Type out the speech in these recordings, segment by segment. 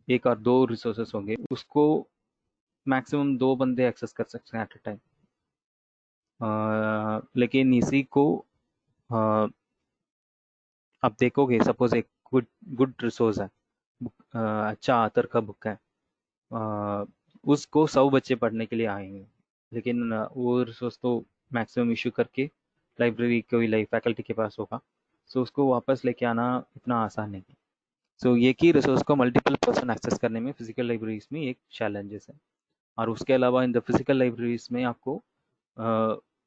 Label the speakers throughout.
Speaker 1: एक और दो रिसोर्सेस होंगे, उसको मैक्सिमम दो बंदे एक्सेस कर सकते हैं एट अ टाइम। लेकिन इसी को अ, आप देखोगे, सपोज एक गुड गुड रिसोर्स है, अच्छा आतर का बुक है, अ, उसको 100 बच्चे पढ़ने के लिए आएंगे, लेकिन वो रिसोर्स तो मैक्सिमम इशू करके लाइब्रेरी कोई फैकल्टी के पास होगा, सो उसको वापस लेके आना इतना आसान नहीं है। सो ये की रिसोर्स को मल्टीपल पर्सन एक्सेस करने में फिजिकल लाइब्रेरीज में एक चैलेंजेस है। और उसके अलावा इन द फिजिकल लाइब्रेरीज में आपको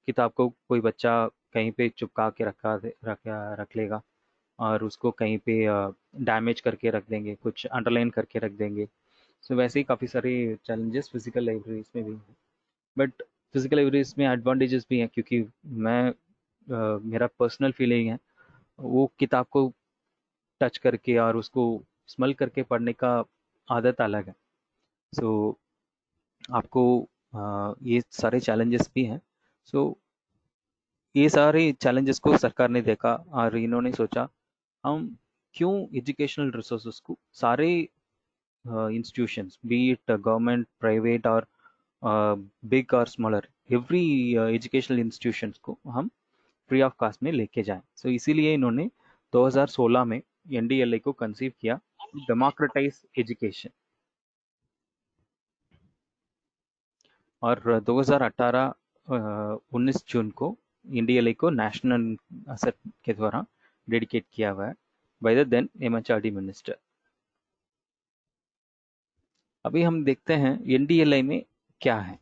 Speaker 1: किताब को कोई बच्चा कहीं पे चिपका के रख लेगा, और उसको कहीं पे डैमेज करके रख देंगे, कुछ अंडरलाइन करके रख देंगे। सो वैसे ही काफ़ी सारे चैलेंजेस फिजिकल लाइब्रेरीज में भी हैं। बट फिजिकल लाइब्रेरीज में एडवांटेजेस भी हैं, क्योंकि मेरा पर्सनल फीलिंग है, वो किताब को टच करके और उसको स्मेल करके पढ़ने का आदत अलग है। सो आपको ये सारे चैलेंजेस भी हैं। सो ये सारे चैलेंजेस को सरकार ने देखा और इन्होंने सोचा, हम क्यों एजुकेशनल रिसोर्सेज को सारे institutions, be it government, private or big or smaller, every educational institutions को हम फ्री ऑफ कास्ट में लेके जाएं। सो इसीलिए इन्होंने 2016 में एनडीएलआई को कंसीव किया, डेमोक्रेटाइज एजुकेशन। और 2018 19 जून को एनडीएलआई को नेशनल असेट के द्वारा डेडिकेट किया हुआ है by the then MHRD minister. अभी हम देखते हैं एनडीएलआई में क्या है।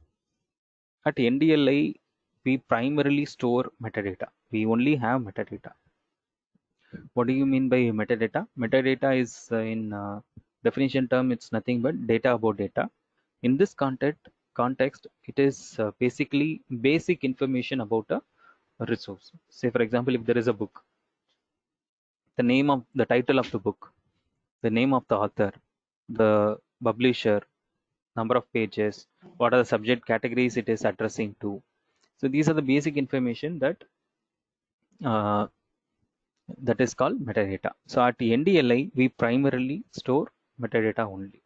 Speaker 1: At NDLI, we primarily store metadata. We only have metadata. What do you mean by metadata? Metadata is in definition term, it's nothing but data about data. In this context, it is basically basic information about a resource. Say, for example, if there is a book, the title of the book, the name of the author, the publisher, number of pages, what are the subject categories it is addressing to. So these are the basic information uh, that is called metadata. So at NDLI, we primarily store metadata only.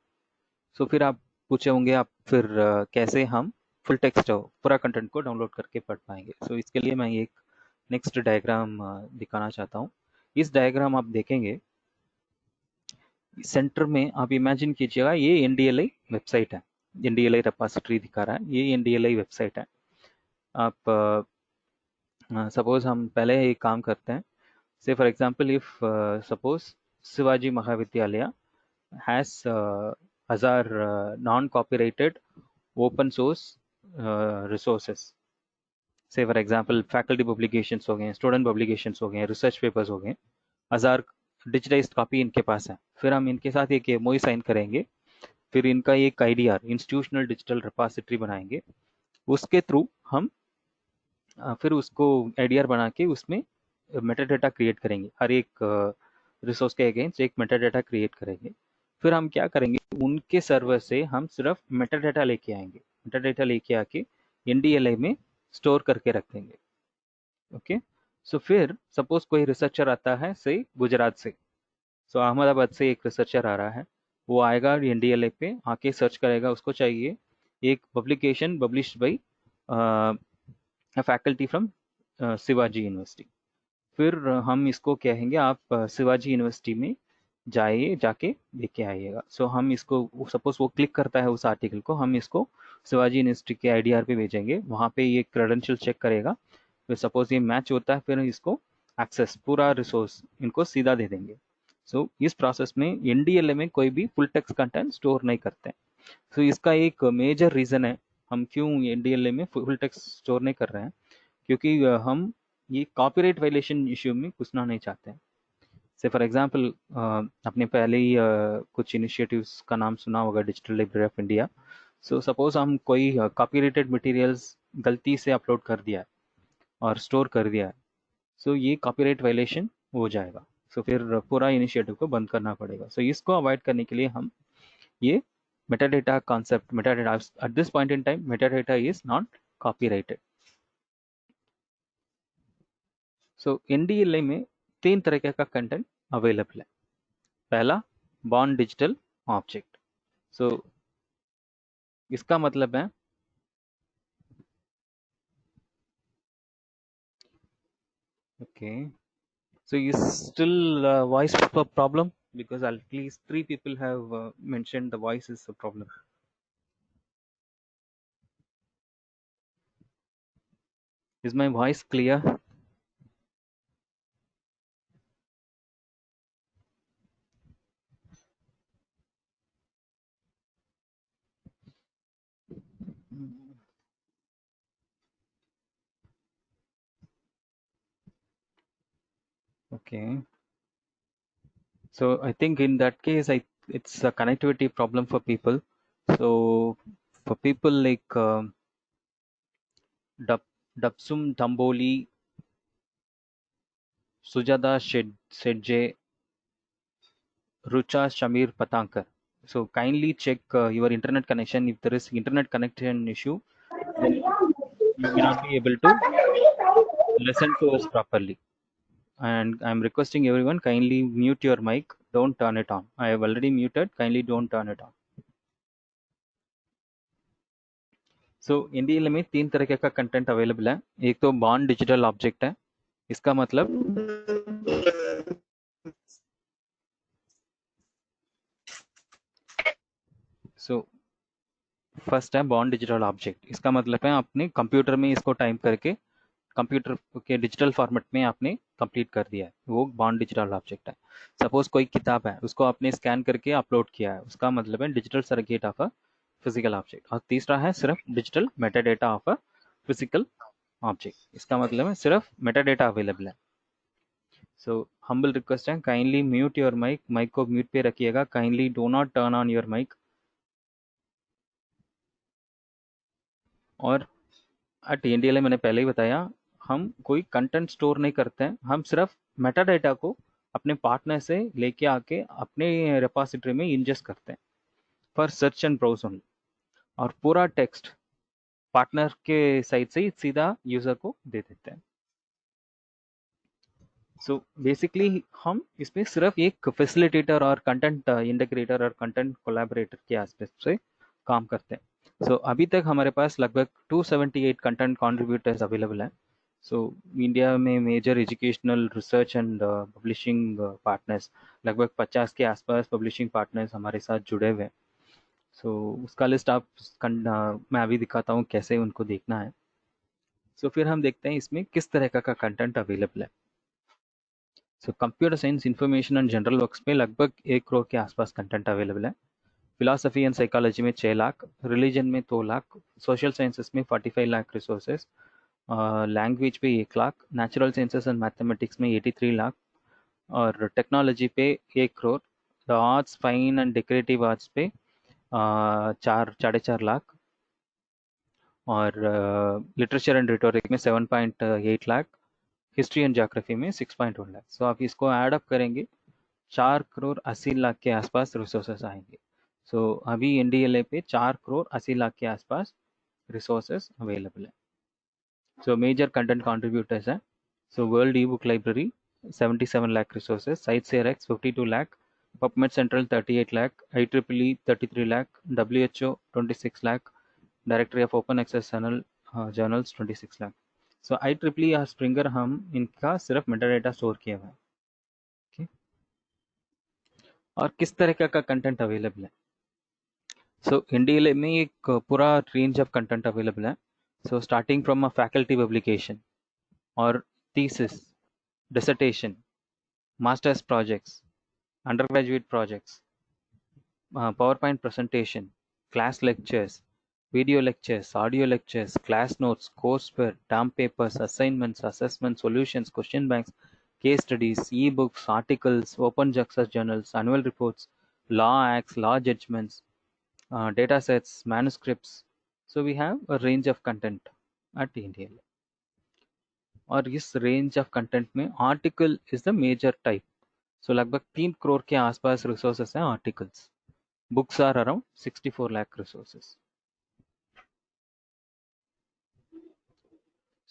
Speaker 1: So फिर आप पूछे होंगे, आप फिर कैसे हम full text पूरा content को डाउनलोड करके पढ़ पाएंगे। सो इसके लिए मैं एक नेक्स्ट डायग्राम दिखाना चाहता हूँ। इस डायग्राम आप देखेंगे, सेंटर में आप इमेजिन कीजिएगा ये एनडीएलआई वेबसाइट है, एनडीएलआई रेपॉजिटरी दिखा रहा है, ये एनडीएलआई वेबसाइट है। आप सपोज हम पहले एक काम करते हैं। Say for example, if suppose Shivaji Mahavidyalaya has other non-copyrighted open source resources. Say for example, faculty publications हो गए, student publications हो गए, research papers हो गए, 1000 डिजिटाइज्ड कॉपी इनके पास है। फिर हम इनके साथ एक एमओयू साइन करेंगे, फिर इनका एक आईडीआर, इंस्टीट्यूशनल डिजिटल रिपॉजिटरी बनाएंगे। उसके थ्रू हम फिर उसको आईडीआर बना के उसमें मेटाडेटा क्रिएट करेंगे, हर एक रिसोर्स के अगेंस्ट एक मेटाडेटा क्रिएट करेंगे। फिर हम क्या करेंगे, उनके सर्वर से हम सिर्फ मेटाडेटा लेके आएंगे, मेटाडेटा लेके आके एनडीएलआई में स्टोर करके रख देंगे। ओके। सो फिर सपोज कोई रिसर्चर आता है से गुजरात से, सो अहमदाबाद से एक रिसर्चर आ रहा है, वो आएगा एनडीएलआई पे आके सर्च करेगा, उसको चाहिए एक publication published by faculty from Shivaji university. फिर हम इसको कहेंगे आप शिवाजी यूनिवर्सिटी में जाके लेके आइएगा। सो हम इसको सपोज वो क्लिक करता है उस आर्टिकल को, हम इसको शिवाजी यूनिवर्सिटी के आईडीआर पे भेजेंगे, वहाँ पे ये क्रेडेंशियल चेक करेगा। फिर सपोज ये मैच होता है, फिर इसको एक्सेस पूरा रिसोर्स इनको सीधा दे देंगे। सो इस प्रोसेस में एनडीएलए में कोई भी फुल टेक्स्ट कंटेंट स्टोर नहीं करते हैं। सो इसका एक मेजर रीज़न है हम क्यों एनडीएलए में फुल टेक्स्ट स्टोर नहीं कर रहे हैं, क्योंकि हम ये कॉपीराइट वायलेशन इश्यू में घुसना नहीं चाहते हैं। से फॉर एग्जांपल आपने पहले ही कुछ इनिशिएटिव्स का नाम सुना होगा, digital library of India. So suppose हम कोई कॉपीराइटेड मटेरियल्स गलती से अपलोड कर दिया है और स्टोर कर दिया है, सो ये कॉपीराइट वायलेशन हो जाएगा। सो फिर पूरा इनिशिएटिव को बंद करना पड़ेगा। सो इसको अवॉइड करने के लिए हम ये metadata concept, metadata at this point in time metadata is not copyrighted. So NDLA में 3 तरह का कंटेंट अवेलेबल है। पहला बॉर्न डिजिटल ऑब्जेक्ट। सो इसका मतलब है okay, so is still voice problem, because at least three people have mentioned the voice is a problem. Is my voice clear? Okay, so I think in that case, it's a connectivity problem for people. So for people like Dap, Dapsum Tamboli, Sujata Sedje, Rucha Shamir Patankar. So kindly check your internet connection. If there is internet connection issue, then you may not be able to listen to us properly. And I'm requesting everyone kindly mute your mic. Don't turn it on. I have already muted. Kindly don't turn it on. So NDLM में तीन तरीके का content available है। एक तो bond digital object है। इसका मतलब सो फर्स्ट है बॉन्ड डिजिटल ऑब्जेक्ट। इसका मतलब है आपने कंप्यूटर में इसको टाइप करके कंप्यूटर के डिजिटल फॉर्मेट में आपने कंप्लीट कर दिया है, वो बॉन्ड डिजिटल ऑब्जेक्ट है। सपोज कोई किताब है, उसको आपने स्कैन करके अपलोड किया है, उसका मतलब है digital circuit of a physical object. और तीसरा है सिर्फ digital metadata of a physical object. इसका मतलब है सिर्फ मेटाडेटा अवेलेबल है। सो हम्बल रिक्वेस्ट है, kindly mute your mic. Mic को म्यूट पे रखिएगा। Kindly do not turn on your mic. और एट एनडीएलए मैंने पहले ही बताया, हम कोई कंटेंट स्टोर नहीं करते हैं। हम सिर्फ मेटा डेटा को अपने पार्टनर से लेके आके अपने रेपॉजिटरी में इंजेस्ट करते हैं for search and browse only. और पूरा टेक्स्ट पार्टनर के साइड से ही सीधा यूजर को दे देते हैं। सो बेसिकली हम इसमें सिर्फ एक फैसिलिटेटर और कंटेंट इंटीग्रेटर और कंटेंट कोलैबोरेटर के एस्पेक्ट से काम करते हैं। अभी तक हमारे पास लगभग 278 कंटेंट कंट्रीब्यूटर्स अवेलेबल हैं। सो इंडिया में major educational research and publishing partners लगभग 50 के आसपास पब्लिशिंग पार्टनर्स हमारे साथ जुड़े हुए हैं। उसका लिस्ट मैं अभी दिखाता हूँ कैसे उनको देखना है। फिर हम देखते हैं इसमें किस तरह का कंटेंट अवेलेबल है। Computer science information and general works में लगभग 1 करोड़ के आसपास कंटेंट अवेलेबल है। फिलॉसफी एंड साइकोलॉजी में 6 लाख, रिलीजन में 2 लाख, सोशल साइंसेस में 45 लाख रिसोर्सेज, लैंग्वेज पे 1 lakh, natural sciences and mathematics में 83 लाख, और टेक्नोलॉजी पे 1 crore. The arts fine and decorative arts पे 4 साढ़े 4 लाख, और लिटरेचर एंड रिटोरिक में 7.8 लाख, हिस्ट्री एंड ज्योग्राफी में 6.1 लाख। आप इसको ऐड अप करेंगे 4 करोड़ 80 लाख के आसपास रिसोर्सेस आएंगे। अभी NDLA पे 4 करोड़ 80 लाख के आसपास रिसोर्सेस अवेलेबल है। मेजर कंटेंट कंट्रीब्यूटर्स हैं। World e book library 77 lakh resources, CiteSeerX 52 lakh, PubMed central 38 lakh, IEEE 33 lakh, WHO 26 lakh, directory of open access journals 26 lakh. IEEE और स्प्रिंगर हम इनका सिर्फ मेटाडेटा स्टोर किया हुआ है। okay? और किस तरह का कंटेंट अवेलेबल है। NDLA में एक पूरा रेंज ऑफ कंटेंट अवेलेबल है। Starting from a faculty publication और thesis, dissertation, master's projects, undergraduate projects, PowerPoint presentation, class lectures, video lectures, audio lectures, class notes, courseware, term papers, assignments, assessments, solutions, question banks, case studies, e-books, articles, open access journals, annual reports, law acts, law judgments, data sets, manuscripts. We have a range of content at NDLA. और इस range of content में article is the major type. लगभग 3 करोड़ के आसपास resources हैं articles. Books are around 64 lakh resources.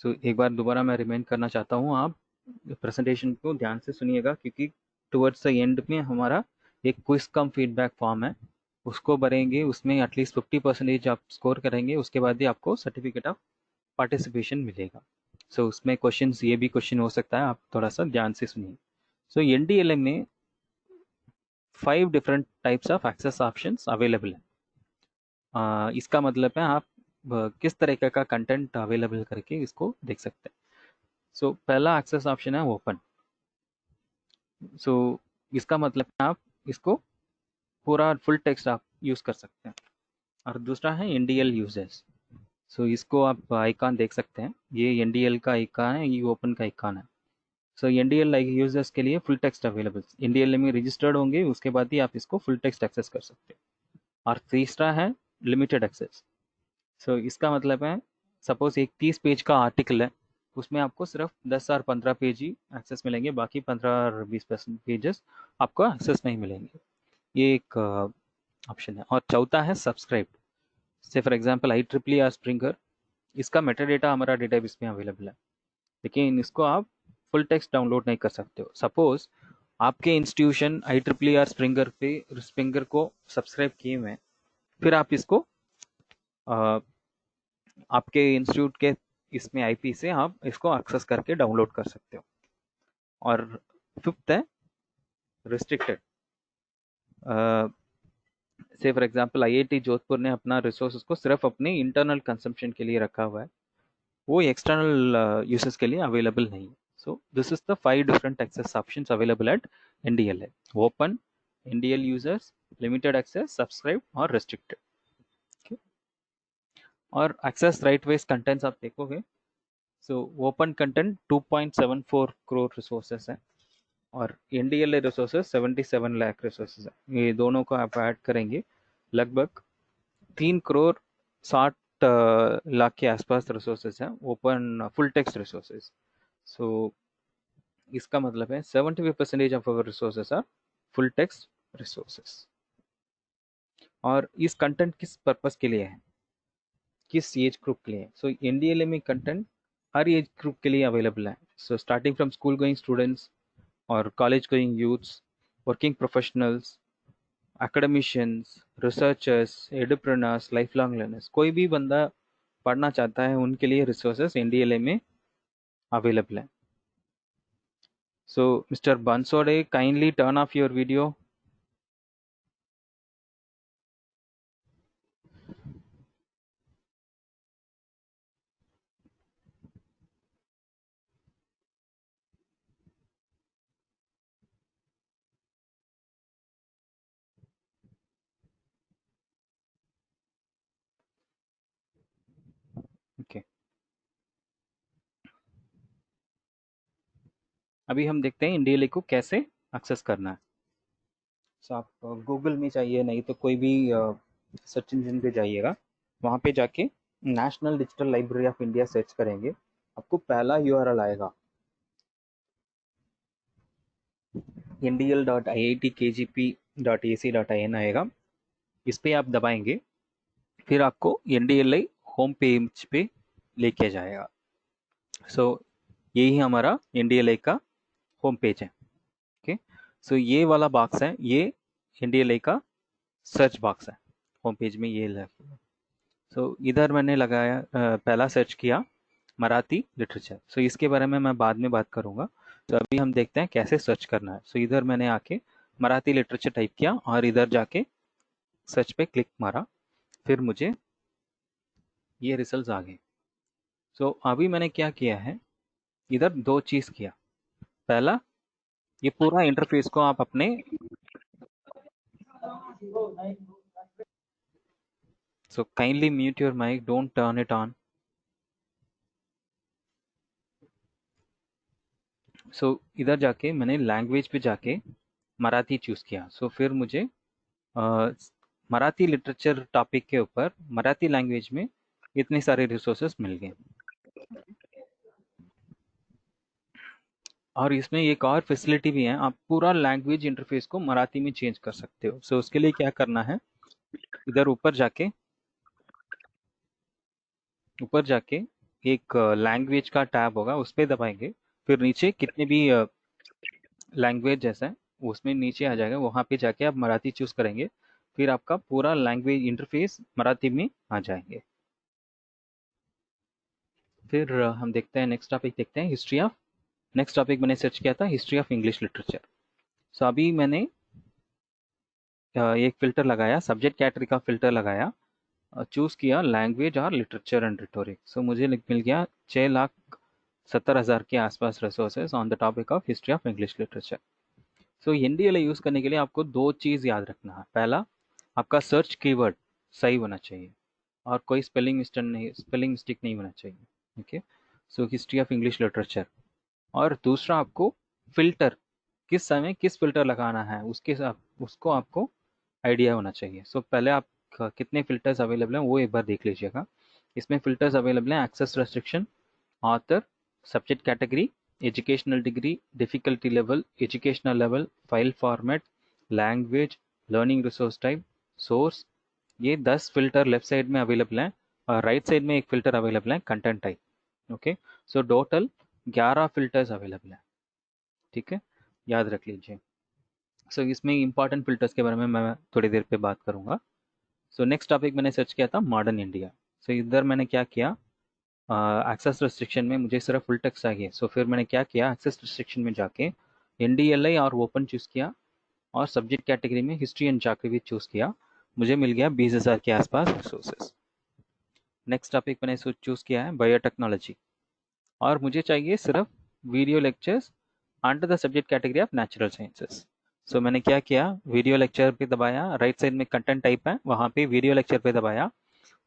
Speaker 1: एक बार दोबारा मैं रिमाइंड करना चाहता हूँ, आप प्रेजेंटेशन को ध्यान से सुनिएगा, क्योंकि टुवर्ड्स द एंड में हमारा एक क्विज कम फीडबैक फॉर्म है, उसको भरेंगे, उसमें एटलीस्ट 50% आप स्कोर करेंगे, उसके बाद ही आपको सर्टिफिकेट ऑफ पार्टिसिपेशन मिलेगा। सो उसमें क्वेश्चंस, ये भी क्वेश्चन हो सकता है, आप थोड़ा सा ध्यान से सुनिए। सो एनडीएलएम में 5 different types of access options available है। इसका मतलब है आप किस तरीके का कंटेंट अवेलेबल करके इसको देख सकते हैं। सो पहला एक्सेस ऑप्शन है ओपन। सो इसका मतलब है आप इसको पूरा फुल टेक्स्ट आप यूज़ कर सकते हैं। और दूसरा है एनडीएल यूजर्स। सो इसको आप आइकॉन देख सकते हैं, ये एनडीएल का आइकॉन है, ये ओपन का आइकॉन है। सो एनडीएल लाइक यूजर्स के लिए फुल टेक्स्ट अवेलेबल, एनडीएल में रजिस्टर्ड होंगे, उसके बाद ही आप इसको फुल टेक्स्ट एक्सेस कर सकते हैं। और तीसरा है लिमिटेड एक्सेस। सो इसका मतलब है सपोज एक 30 पेज का आर्टिकल है, उसमें आपको सिर्फ 10 और 15 पेज ही एक्सेस मिलेंगे, बाकी 15 और 20% पेजेस आपको एक्सेस नहीं मिलेंगे। ये एक ऑप्शन है। और चौथा है सब्सक्राइब। से for example I triple or Springer, इसका मेटा डेटा हमारा डेटाबेस में अवेलेबल है, लेकिन इसको आप फुल टेक्स्ट डाउनलोड नहीं कर सकते हो। सपोज आपके institution I triple or Springer पे स्प्रिंगर को सब्सक्राइब किए हुए हैं, फिर आप इसको अ, आपके इंस्टीट्यूट के इसमें आईपी से आप इसको एक्सेस करके डाउनलोड कर सकते हो। और फिफ्थ है रिस्ट्रिक्टेड। से फॉर एग्जांपल आईआईटी जोधपुर ने अपना रिसोर्सेज को सिर्फ अपने इंटरनल कंजम्पशन के लिए रखा हुआ है, वो एक्सटर्नल यूसेस के लिए अवेलेबल नहीं है। So this is the 5 different access options available at NDLA: open, NDL users, limited access, subscribe और रेस्ट्रिक्टेड। और एक्सेस राइट वाइज कंटेंट्स आप देखोगे, so open content 2.74 crore resources है, और एनडीएलए रिसोर्सेस 77 लाख रिसोर्सेस है। ये दोनों को आप ऐड करेंगे, लगभग 3 करोड़ 60 लाख के आसपास रिसोर्सेज हैं open full text resources. So इसका मतलब है 75% of our resources are full text resources. और इस कंटेंट किस पर्पस के लिए है, किस एज ग्रुप के लिए? सो एनडीएलए में कंटेंट हर एज ग्रुप के लिए अवेलेबल है। So starting from school going students और college going youths, working professionals, academicians, researchers, edupreneurs, life long learners, कोई भी बंदा पढ़ना चाहता है उनके लिए रिसोर्सेस एनडीएलए में अवेलेबल है। So mister Bansode, kindly turn off your video. Okay, अभी हम देखते हैं एनडीएलए को कैसे एक्सेस करना है। सो आप गूगल में चाहिए, नहीं तो कोई भी सर्च इंजन पे जाइएगा, वहाँ पे जाके national digital library of India search करेंगे, आपको पहला यूआरएल आएगा ndl.iitkgp.ac.in आएगा, इस पे आप दबाएंगे, फिर आपको एनडीएलए होम पेज पे लेके जाएगा। सो यही हमारा एनडीएलए का होम पेज है। ओके, सो ये वाला बॉक्स है, ये एनडीएलए का सर्च बॉक्स है, होम पेज में ये लगा। सो इधर मैंने लगाया, पहला सर्च किया मराठी लिटरेचर। सो इसके बारे में मैं बाद में बात करूंगा। तो अभी हम देखते हैं कैसे सर्च करना है। सो इधर मैंने आके मराठी लिटरेचर टाइप किया और इधर जाके सर्च पे क्लिक मारा, फिर मुझे ये रिजल्ट्स आ गए। सो अभी मैंने क्या किया है, इधर दो चीज़ किया। पहला, ये पूरा इंटरफेस को आप अपने, so kindly mute your mic, don't turn it on. So इधर जाके मैंने लैंग्वेज पे जाके मराठी चूज़ किया। सो फिर मुझे मराठी लिटरेचर टॉपिक के ऊपर मराठी लैंग्वेज में इतने सारे रिसोर्सेस मिल गए। और इसमें एक और फैसिलिटी भी है, आप पूरा लैंग्वेज इंटरफेस को मराठी में चेंज कर सकते हो। सो उसके लिए क्या करना है, इधर ऊपर जाके एक लैंग्वेज का टैब होगा, उस पर दबाएंगे, फिर नीचे कितने भी लैंग्वेज जैसा है उसमें नीचे आ जाएगा, वहाँ पे जाके आप मराठी चूज़ करेंगे, फिर आपका पूरा लैंग्वेज इंटरफेस मराठी में आ जाएंगे। फिर हम देखते हैं नेक्स्ट टॉपिक, देखते हैं हिस्ट्री ऑफ। नेक्स्ट टॉपिक मैंने सर्च किया था history of English literature. So अभी मैंने एक फ़िल्टर लगाया, सब्जेक्ट कैटेगरी का फ़िल्टर लगाया, चूज़ किया लैंग्वेज और लिटरेचर एंड रिटोरिक। सो मुझे मिल गया 6,70,000 के आसपास resources on the topic of history of English literature. So NDLA use करने के लिए आपको दो चीज़ याद रखना है। पहला, आपका सर्च कीवर्ड सही होना चाहिए और कोई स्पेलिंग मिस्टेक नहीं होना चाहिए। Okay, so history of English literature. और दूसरा, आपको फ़िल्टर किस समय किस फ़िल्टर लगाना है उसके साथ उसको आपको आइडिया होना चाहिए। सो पहले आप कितने फ़िल्टर्स अवेलेबल हैं वो एक बार देख लीजिएगा। इसमें फ़िल्टर्स अवेलेबल हैं access restriction, author, subject category, educational degree, difficulty level, educational level, file format, language, learning resource type, source. ये 10 फ़िल्टर लेफ्ट साइड में अवेलेबल हैं और राइट साइड में एक फ़िल्टर अवेलेबल है content type. Okay, so total 11 filters available हैं। ठीक है, याद रख लीजिए। सो इसमें इंपॉर्टेंट फ़िल्टर्स के बारे में मैं थोड़ी देर पे बात करूँगा। सो नेक्स्ट टॉपिक मैंने सर्च किया था मॉडर्न इंडिया। सो इधर मैंने क्या किया, एक्सेस रिस्ट्रिक्शन में मुझे सिर्फ फुल टेक्स्ट चाहिए। सो फिर मैंने क्या किया, एक्सेस रिस्ट्रिक्शन में जाके एनडीएलआई और ओपन चूज़ किया और सब्जेक्ट कैटेगरी में हिस्ट्री एंड ज्योग्राफी चूज़ किया। मुझे मिल गया 20,000 के आसपास रिसोर्सेज। नेक्स्ट टॉपिक मैंने चूज़ किया है बायोटेक्नोलॉजी और मुझे चाहिए सिर्फ video lectures under the subject category of natural sciences. So मैंने क्या किया, वीडियो लेक्चर पे दबाया, राइट साइड में कंटेंट टाइप है वहाँ पे वीडियो लेक्चर पे दबाया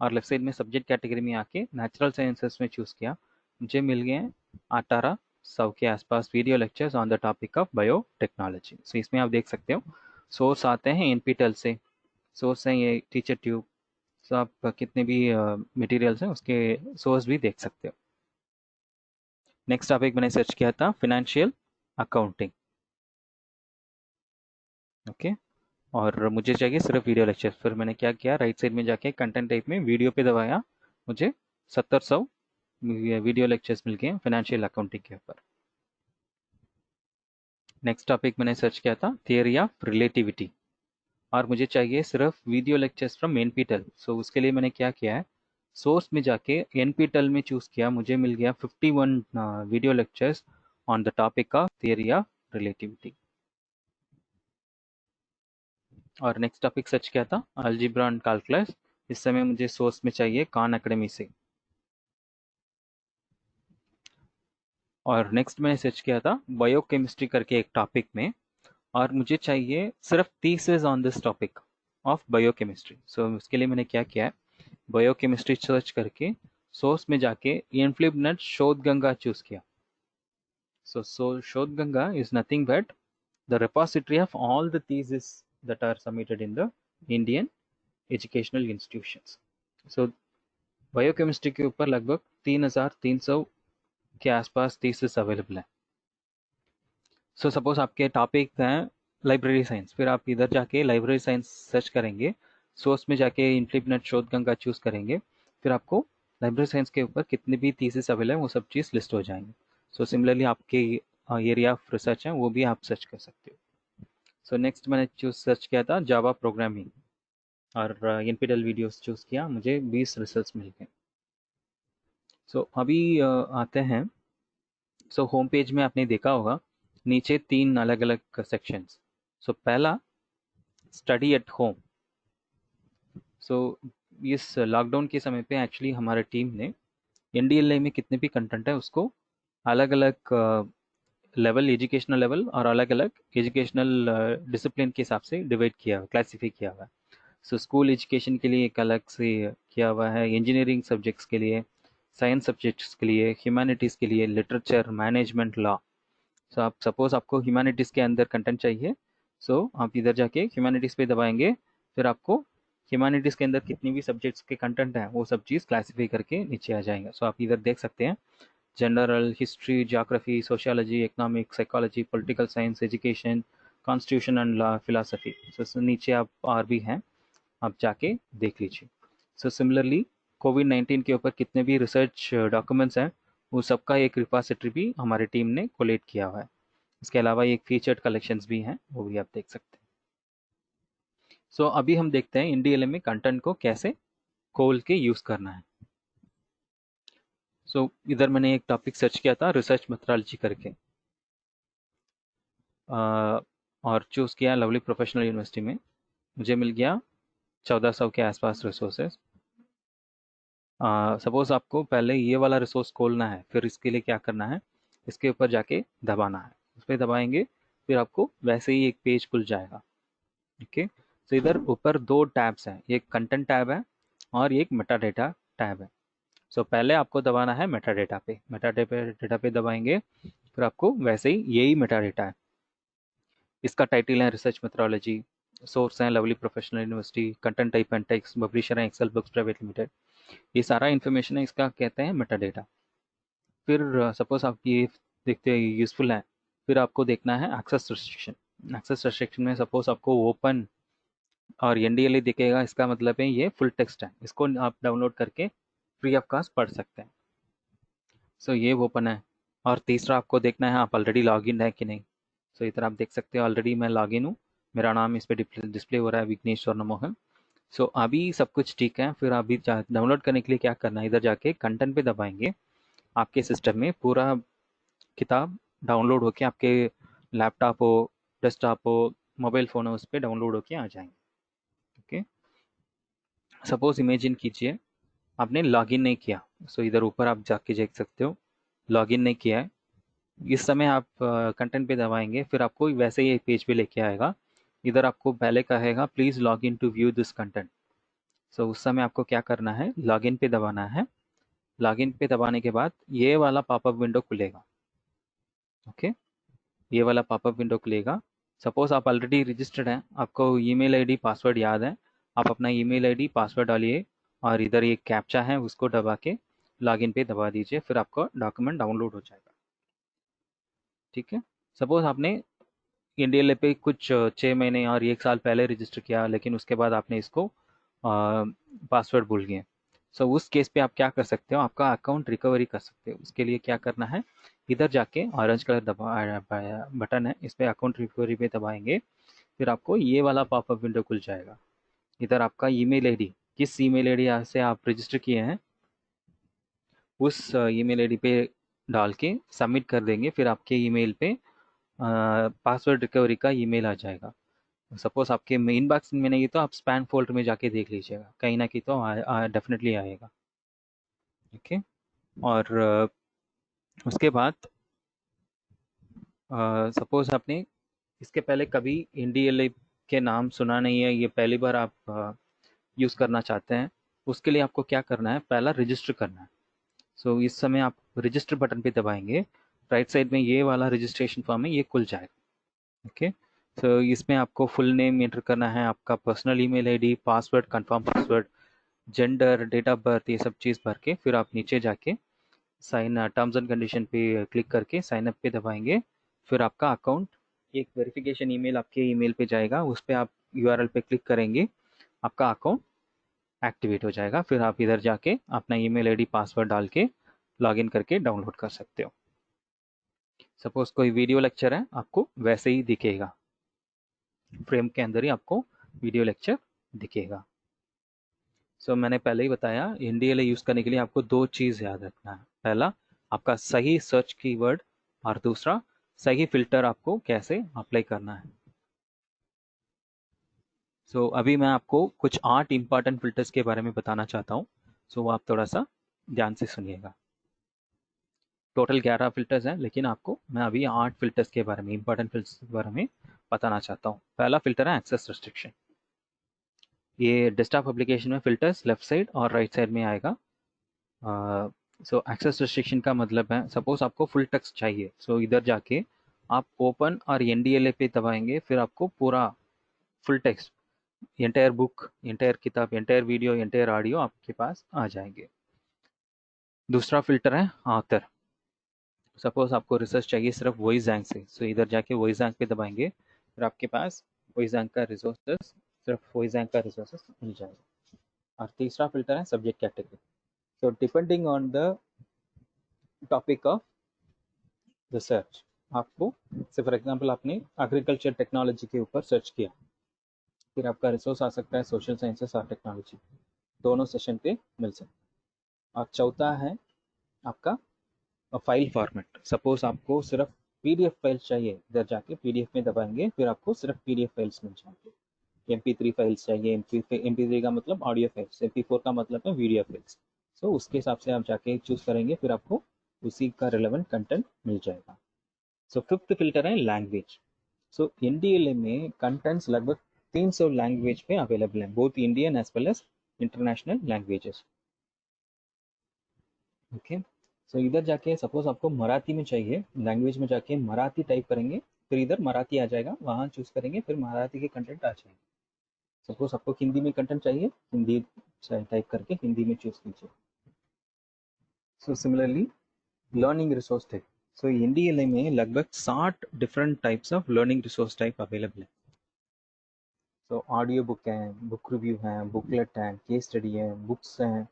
Speaker 1: और लेफ्ट साइड में सब्जेक्ट कैटेगरी में आके नेचुरल साइंसेस में चूज़ किया। मुझे मिल गए 1800 के आसपास video lectures on the topic of biotechnology. So इसमें आप देख सकते हो सोर्स आते हैं एनपीटेल से, सोर्स हैं ये टीचर ट्यूब। सो आप कितने भी मटेरियल्स हैं उसके सोर्स भी देख सकते हो। नेक्स्ट टॉपिक मैंने सर्च किया था फिनेंशियल अकाउंटिंग। ओके, और मुझे चाहिए सिर्फ वीडियो लेक्चर। फिर मैंने क्या किया, राइट साइड में जाके कंटेंट टाइप में वीडियो पे दबाया, मुझे 700 वीडियो लेक्चर्स मिल गए फाइनेंशियल अकाउंटिंग के ऊपर। नेक्स्ट टॉपिक मैंने सर्च किया था थियरी ऑफ रिलेटिविटी और मुझे चाहिए सिर्फ वीडियो लेक्चर्स फ्रॉम एनपीटेल। सो उसके लिए मैंने क्या किया है, सोर्स में जाके एनपीटेल में चूज़ किया, मुझे मिल गया 51 video lectures on the topic of theory of relativity. और नेक्स्ट टॉपिक सर्च किया था अलजेब्रा एंड कैलकुलस। इस समय मुझे सोर्स में चाहिए खान एकेडमी से। और नेक्स्ट मैंने सर्च किया था बायोकेमिस्ट्री करके एक टॉपिक में और मुझे चाहिए सिर्फ thesis on this topic of biochemistry. So उसके लिए मैंने क्या किया है, बायोकेमिस्ट्री सर्च करके सोर्स में जाके इनफ्लिबनेट शोध गंगा चूज किया। सो शोध Ganga is nothing but the repository of all the theses that are submitted in the Indian educational institutions. So biochemistry के ऊपर लगभग 3,300 के आसपास थीसिस अवेलेबल है। सो सपोज आपके टॉपिक हैं लाइब्रेरी साइंस, फिर आप इधर जाके लाइब्रेरी साइंस सर्च करेंगे, सोर्स में जाके इनफ्लिबनेट शोध गंगा चूज करेंगे, फिर आपको लाइब्रेरी साइंस के ऊपर कितने भी थीसिस अवेलेबल है वो सब चीज़ लिस्ट हो जाएंगे। सो सिमिलरली आपके एरिया ऑफ रिसर्च है वो भी आप सर्च कर सकते हो। सो नेक्स्ट मैंने चूज सर्च किया था जावा प्रोग्रामिंग और एनपीटेल वीडियोस चूज़ किया, मुझे 20 रिजल्ट्स मिल गए। सो अभी आते हैं। सो होम पेज में आपने देखा होगा नीचे 3 अलग अलग सेक्शंस। सो पहला स्टडी एट होम। सो इस लॉकडाउन के समय पे एक्चुअली हमारे टीम ने एनडीएलए में कितने भी कंटेंट है उसको अलग अलग लेवल, एजुकेशनल लेवल और अलग अलग एजुकेशनल डिसिप्लिन के हिसाब से डिवाइड किया हुआ, क्लासीफाई किया हुआ है। सो स्कूल एजुकेशन के लिए एक अलग से किया हुआ है, इंजीनियरिंग सब्जेक्ट्स के लिए, साइंस सब्जेक्ट्स के लिए, ह्यूमैनिटीज़ के लिए, लिटरेचर, मैनेजमेंट, लॉ। सो आप सपोज आपको ह्यूमैनिटीज़ के अंदर कंटेंट चाहिए, सो आप इधर जाके ह्यूमैनिटीज़ पे दबाएंगे, फिर आपको ह्यूमैनिटीज़ के अंदर कितनी भी सब्जेक्ट्स के कंटेंट हैं वो सब चीज़ क्लासीफाई करके नीचे आ जाएंगे। सो आप इधर देख सकते हैं general, history, geography, sociology, economics, psychology, political science, education, constitution and law, philosophy. So नीचे आप और भी हैं, आप जाके देख लीजिए। सो सिमिलरली कोविड-19 के ऊपर कितने भी रिसर्च डॉक्यूमेंट्स हैं वो सबका एक रिपॉजिटरी भी हमारी टीम ने कोलेट किया हुआ है। इसके अलावा एक फीचर्ड कलेक्शंस भी हैं, वो भी आप देख सकते हैं। सो अभी हम देखते हैं NDLM में कंटेंट को कैसे खोल के यूज़ करना है। सो इधर मैंने एक टॉपिक सर्च किया था रिसर्च मेथोडोलॉजी करके, और चूज़ किया लवली प्रोफेशनल यूनिवर्सिटी में। मुझे मिल गया 1400 के आसपास रिसोर्सेज। सपोज़ आपको पहले ये वाला रिसोर्स खोलना है, फिर इसके लिए क्या करना है, इसके ऊपर जाके दबाना है। उस पर दबाएंगे, फिर आपको वैसे ही एक पेज खुल जाएगा। ओके, तो इधर ऊपर दो टैब्स हैं, एक कंटेंट टैब है और एक मेटा डेटा टैब है। सो पहले आपको दबाना है मेटा डेटा पे। मेटा डेटा पे दबाएंगे, फिर आपको वैसे ही यही मेटा डेटा है। इसका टाइटल है रिसर्च मेथोडोलॉजी, सोर्स है lovely professional university, content type and text, publisher है एक्सेल बुक्स प्राइवेट लिमिटेड। ये सारा इन्फॉर्मेशन है, इसका कहते हैं मेटा डेटा। फिर सपोज आप ये देखते हैं यूजफुल है, फिर आपको देखना है एक्सेस रिस्ट्रिक्शन। एक्सेस रिस्ट्रिक्शन में सपोज आपको ओपन और NDLA दिखेगा, इसका मतलब है ये फुल टेक्स्ट है, इसको आप डाउनलोड करके फ्री ऑफ कॉस्ट पढ़ सकते हैं। सो ये ओपन है। और तीसरा आपको देखना है आप ऑलरेडी लॉगिन है कि नहीं। सो इधर आप देख सकते हो ऑलरेडी मैं लॉगिन हूँ, मेरा नाम इस पर डिस्प्ले हो रहा है, विघ्नेश स्वर्णमोहन। सो अभी सब कुछ ठीक है। फिर अभी डाउनलोड करने के लिए क्या करना है, इधर जाके कंटेंट पे दबाएंगे, आपके सिस्टम में पूरा किताब डाउनलोड होके आपके लैपटॉप हो, डेस्कटॉप हो, मोबाइल फ़ोन हो, उस पर डाउनलोड होके आ जाएंगे। ओके, सपोज इमेजिन कीजिए आपने लॉगिन नहीं किया। सो इधर ऊपर आप जाके देख सकते हो लॉगिन नहीं किया है। इस समय आप कंटेंट पे दबाएंगे, फिर आपको वैसे ही एक पेज पे लेके आएगा। इधर आपको पहले कहेगा please log in to view this content. So उस समय आपको क्या करना है, लॉगिन पे दबाना है। लॉगिन पे दबाने के बाद ये वाला पॉपअप विंडो खुलेगा। ओके, ये वाला पॉपअप विंडो खुलेगा। सपोज आप ऑलरेडी रजिस्टर्ड हैं, आपको ईमेल आईडी पासवर्ड याद है, आप अपना ईमेल आईडी पासवर्ड डालिए और इधर ये कैप्चा है उसको दबा के लॉगिन पे दबा दीजिए, फिर आपका डॉक्यूमेंट डाउनलोड हो जाएगा। ठीक है, सपोज आपने इंडिया पे कुछ 6 महीने और 1 साल पहले रजिस्टर किया, लेकिन उसके बाद आपने इसको पासवर्ड भूल गए। सो उस केस पे आप क्या कर सकते हो, आपका अकाउंट रिकवरी कर सकते हो। उसके लिए क्या करना है, इधर जाके ऑरेंज कलर दबा बटन है, इस पे अकाउंट रिकवरी पे दबाएंगे, फिर आपको ये वाला पॉपअप विंडो खुल जाएगा। इधर आपका ईमेल आईडी, किस ईमेल आईडी से आप रजिस्टर किए हैं उस ईमेल आईडी पे डाल के सबमिट कर देंगे, फिर आपके ईमेल पे पासवर्ड रिकवरी का ईमेल आ जाएगा। सपोज आपके इनबॉक्स में नहीं तो आप स्पैम फोल्डर में जाके देख लीजिएगा, कहीं ना कहीं तो डेफिनेटली आएगा। ओके, और उसके बाद सपोज आपने इसके पहले कभी NDLA के नाम सुना नहीं है, ये पहली बार आप यूज़ करना चाहते हैं, उसके लिए आपको क्या करना है, पहला रजिस्टर करना है। सो इस समय आप रजिस्टर बटन पे दबाएंगे, राइट साइड में ये वाला रजिस्ट्रेशन फॉर्म है, ये खुल जाएगा। ओके, सो इसमें आपको फुल नेम एंटर करना है, आपका personal email ID, password, confirm password, gender, date of birth, ये सब चीज़ भर के फिर आप नीचे जाके साइन टर्म्स एंड कंडीशन पे क्लिक करके साइन अप पे दबाएंगे। फिर आपका अकाउंट, एक वेरिफिकेशन ईमेल आपके ईमेल पे जाएगा, उस पर आप URL पे क्लिक करेंगे, आपका अकाउंट एक्टिवेट हो जाएगा। फिर आप इधर जाके अपना ईमेल आईडी पासवर्ड डाल के लॉगिन करके डाउनलोड कर सकते हो। सपोज कोई वीडियो लेक्चर है, आपको वैसे ही दिखेगा, फ्रेम के अंदर ही आपको वीडियो लेक्चर दिखेगा। सो मैंने पहले ही बताया NDLA यूज़ करने के लिए आपको दो चीज़ याद रखना है, पहला आपका सही सर्च कीवर्ड और दूसरा सही फिल्टर आपको कैसे अप्लाई करना है। सो अभी मैं आपको कुछ 8 इंपॉर्टेंट फिल्टर्स के बारे में बताना चाहता हूँ। सो आप थोड़ा सा ध्यान से सुनिएगा। टोटल 11 फिल्टर्स हैं, लेकिन आपको मैं अभी 8 फिल्टर्स के बारे में, इंपॉर्टेंट फिल्टर्स के बारे में बताना चाहता हूँ। पहला फिल्टर है एक्सेस रिस्ट्रिक्शन। ये डेस्कटॉप एप्लीकेशन में फिल्टर्स लेफ्ट साइड और राइट साइड में आएगा। सो एक्सेस रिस्ट्रिक्शन का मतलब है सपोज आपको फुल टेक्स्ट चाहिए, सो इधर जाके आप ओपन और NDLA पे दबाएंगे, फिर आपको पूरा full text, entire book, entire किताब, एंटायर वीडियो, एंटायर ऑडियो आपके पास आ जाएंगे। दूसरा फिल्टर है ऑथर। सपोज आपको रिसर्च चाहिए सिर्फ वॉइस जैंक से, सो इधर जाके वॉइस जैंक पे दबाएंगे, फिर आपके पास वॉइस जैंक का रिसोर्सेस, सिर्फ वॉइस जैंक का रिसोर्सेस मिल जाएगा। और तीसरा फिल्टर है subject category. So depending on the topic of research, आपको से फॉर एग्जांपल आपने एग्रीकल्चर टेक्नोलॉजी के ऊपर सर्च किया, फिर आपका रिसोर्स आ सकता है सोशल साइंसेस और टेक्नोलॉजी, दोनों सेशन पे मिल सकता है। और चौथा है आपका फाइल फॉर्मेट। सपोज आपको सिर्फ पीडीएफ फाइल्स चाहिए, इधर जाके पीडीएफ में दबाएंगे, फिर आपको सिर्फ पीडीएफ फाइल्स मिल जाएंगे। MP3 फाइल्स चाहिए, MP3 का मतलब ऑडियो फाइल्स, MP4 का मतलब है वीडियो फाइल्स। सो उसके हिसाब से आप जाके चूज करेंगे, फिर आपको उसी का रिलेवेंट कंटेंट मिल जाएगा। सो फिफ्थ फिल्टर है लैंग्वेज। सो एनडीएलए में कंटेंट्स लगभग 300 लैंग्वेज पे अवेलेबल है, both Indian as well as international languages. Okay, so इधर जाके सपोज आपको मराठी में चाहिए, लैंग्वेज में जाके मराठी टाइप करेंगे, फिर इधर मराठी आ जाएगा, वहाँ चूज करेंगे, फिर मराठी के कंटेंट आ जाएंगे। सपोज आपको हिंदी में कंटेंट चाहिए, हिंदी टाइप करके हिंदी में चूज कीजिए। So similarly learning resource type. So NDLA में लगभग 60 different types of learning resource type available है। सो ऑडियो बुक है, बुक रिव्यू है, बुकलेट है, केस स्टडी है, बुक्स हैं,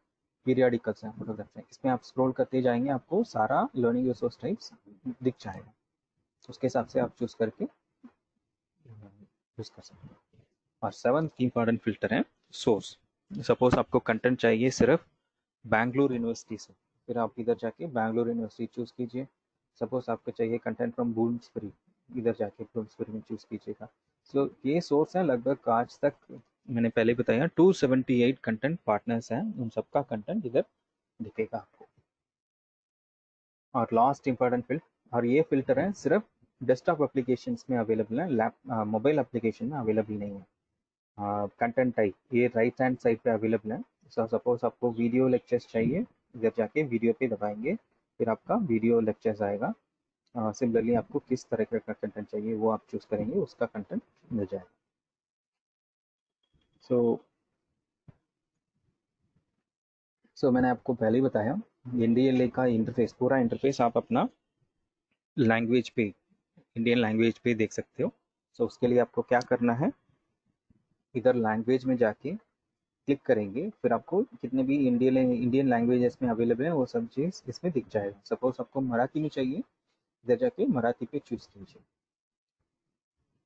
Speaker 1: पीरियडिकल्स हैं, फोटोग्राफ्स हैं। इसमें आप स्क्रॉल करते जाएंगे, आपको सारा लर्निंग रिसोर्स टाइप्स दिख जाएगा, उसके हिसाब से आप चूज करके यूज कर सकते हैं। और सेवंथ इंपॉर्टेंट फिल्टर है सोर्स। सपोज आपको कंटेंट चाहिए सिर्फ बैंगलोर यूनिवर्सिटी से, फिर आप इधर जाके बैंगलोर यूनिवर्सिटी चूज कीजिए। सपोज आपको चाहिए कंटेंट फ्रॉम बूम्सबरी, इधर जाके बूम्सबरी में चूज कीजिएगा। सो ये सोर्स है, लगभग आज तक मैंने पहले बताया 278 कंटेंट पार्टनर्स हैं, उन सबका कंटेंट इधर दिखेगा आपको। और लास्ट इंपॉर्टेंट फिल्टर, और ये फिल्टर है सिर्फ डेस्कटॉप एप्लीकेशंस में अवेलेबल है, लैप मोबाइल एप्लीकेशन में अवेलेबल नहीं है। कंटेंट टाइप ये राइट हैंड साइड पे अवेलेबल है। सो सपोज आपको वीडियो लेक्चर्स चाहिए, इधर जाके वीडियो पे दबाएंगे, फिर आपका वीडियो लेक्चर्स आएगा। सिमिलरली आपको किस तरह का कंटेंट चाहिए वो आप चूज करेंगे, उसका कंटेंट मिल जाएगा। सो मैंने आपको पहले ही बताया, एनडीएलए का इंटरफेस, पूरा इंटरफेस आप अपना लैंग्वेज पे, इंडियन लैंग्वेज पे देख सकते हो। सो उसके लिए आपको क्या करना है, इधर लैंग्वेज में जाके क्लिक करेंगे, फिर आपको जितने भी इंडियन लैंग्वेजेस में अवेलेबल है वो सब चीज़ इसमें दिख जाएगा। सपोज आपको मराठी में चाहिए, इधर जाके मराठी पे चूज कीजिए।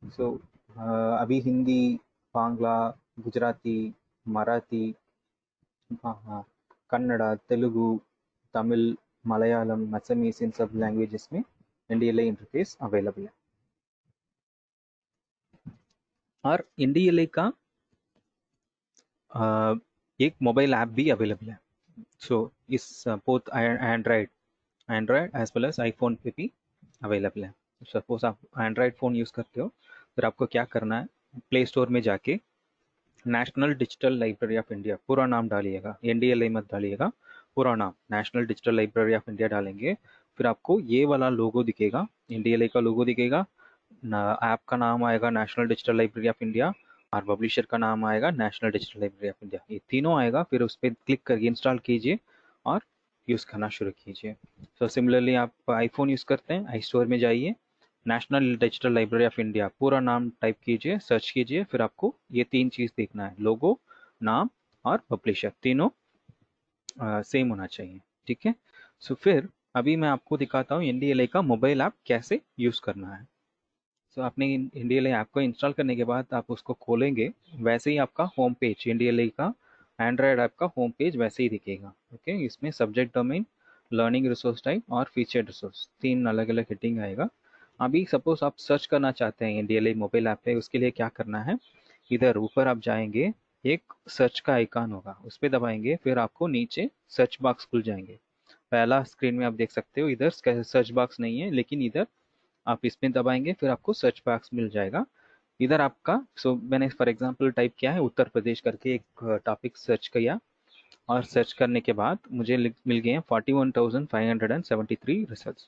Speaker 1: सो अभी हिंदी, बांग्ला, गुजराती, मराठी, हाँ हाँ, कन्नड़ा, तेलुगु, तमिल, मलयालम, असमीज, इन सब लैंग्वेजेस में एनडीएलए इंटरफेस अवेलेबल है। और एनडीएलए का एक मोबाइल ऐप भी अवेलेबल है। So is both Android as well as iPhone पे भी अवेलेबल है। सपोज आप एंड्रॉयड फ़ोन यूज़ करते हो, फिर आपको क्या करना है, प्ले स्टोर में जाके national digital library of India पूरा नाम डालिएगा, एनडीएलए मत डालिएगा, पूरा नाम national digital library of India डालेंगे, फिर आपको ये वाला लोगो दिखेगा, एनडीएलए का लोगो दिखेगा, ऐप का नाम आएगा national digital library of India, और पब्लिशर का नाम आएगा national digital library of India. ये तीनों आएगा, फिर उस पर क्लिक करके इंस्टॉल कीजिए और यूज़ करना शुरू कीजिए। सो सिमिलरली आप आईफोन यूज़ करते हैं, आई स्टोर में जाइए, national digital library of India पूरा नाम टाइप कीजिए, सर्च कीजिए, फिर आपको ये तीन चीज़ देखना है, लोगो, नाम और पब्लिशर, तीनों सेम होना चाहिए। ठीक है, सो फिर अभी मैं आपको दिखाता हूँ एनडीएलए का मोबाइल ऐप कैसे यूज़ करना है। सो आपने एनडीएलए ऐप को इंस्टॉल करने के बाद आप उसको खोलेंगे, वैसे ही आपका होम पेज एनडीएलए का एंड्रॉयड ऐप का होम पेज वैसे ही दिखेगा। ओके, इसमें subject domain, learning resource type और फीचर रिसोर्स, तीन अलग अलग हेडिंग आएगा। अभी सपोज आप सर्च करना चाहते हैं एनडीएलए मोबाइल ऐप पे, उसके लिए क्या करना है, इधर ऊपर आप जाएंगे, एक सर्च का आइकन होगा, उस पर दबाएंगे, फिर आपको नीचे सर्च बॉक्स खुल जाएंगे। पहला स्क्रीन में आप देख सकते हो, इधर सर्च बॉक्स नहीं है, लेकिन इधर आप इसमें दबाएंगे, फिर आपको सर्च बॉक्स मिल जाएगा। इधर आपका मैंने फॉर एग्जांपल टाइप किया है उत्तर प्रदेश करके, एक टॉपिक सर्च किया, और सर्च करने के बाद मुझे मिल गए हैं 41,573 रिजल्ट।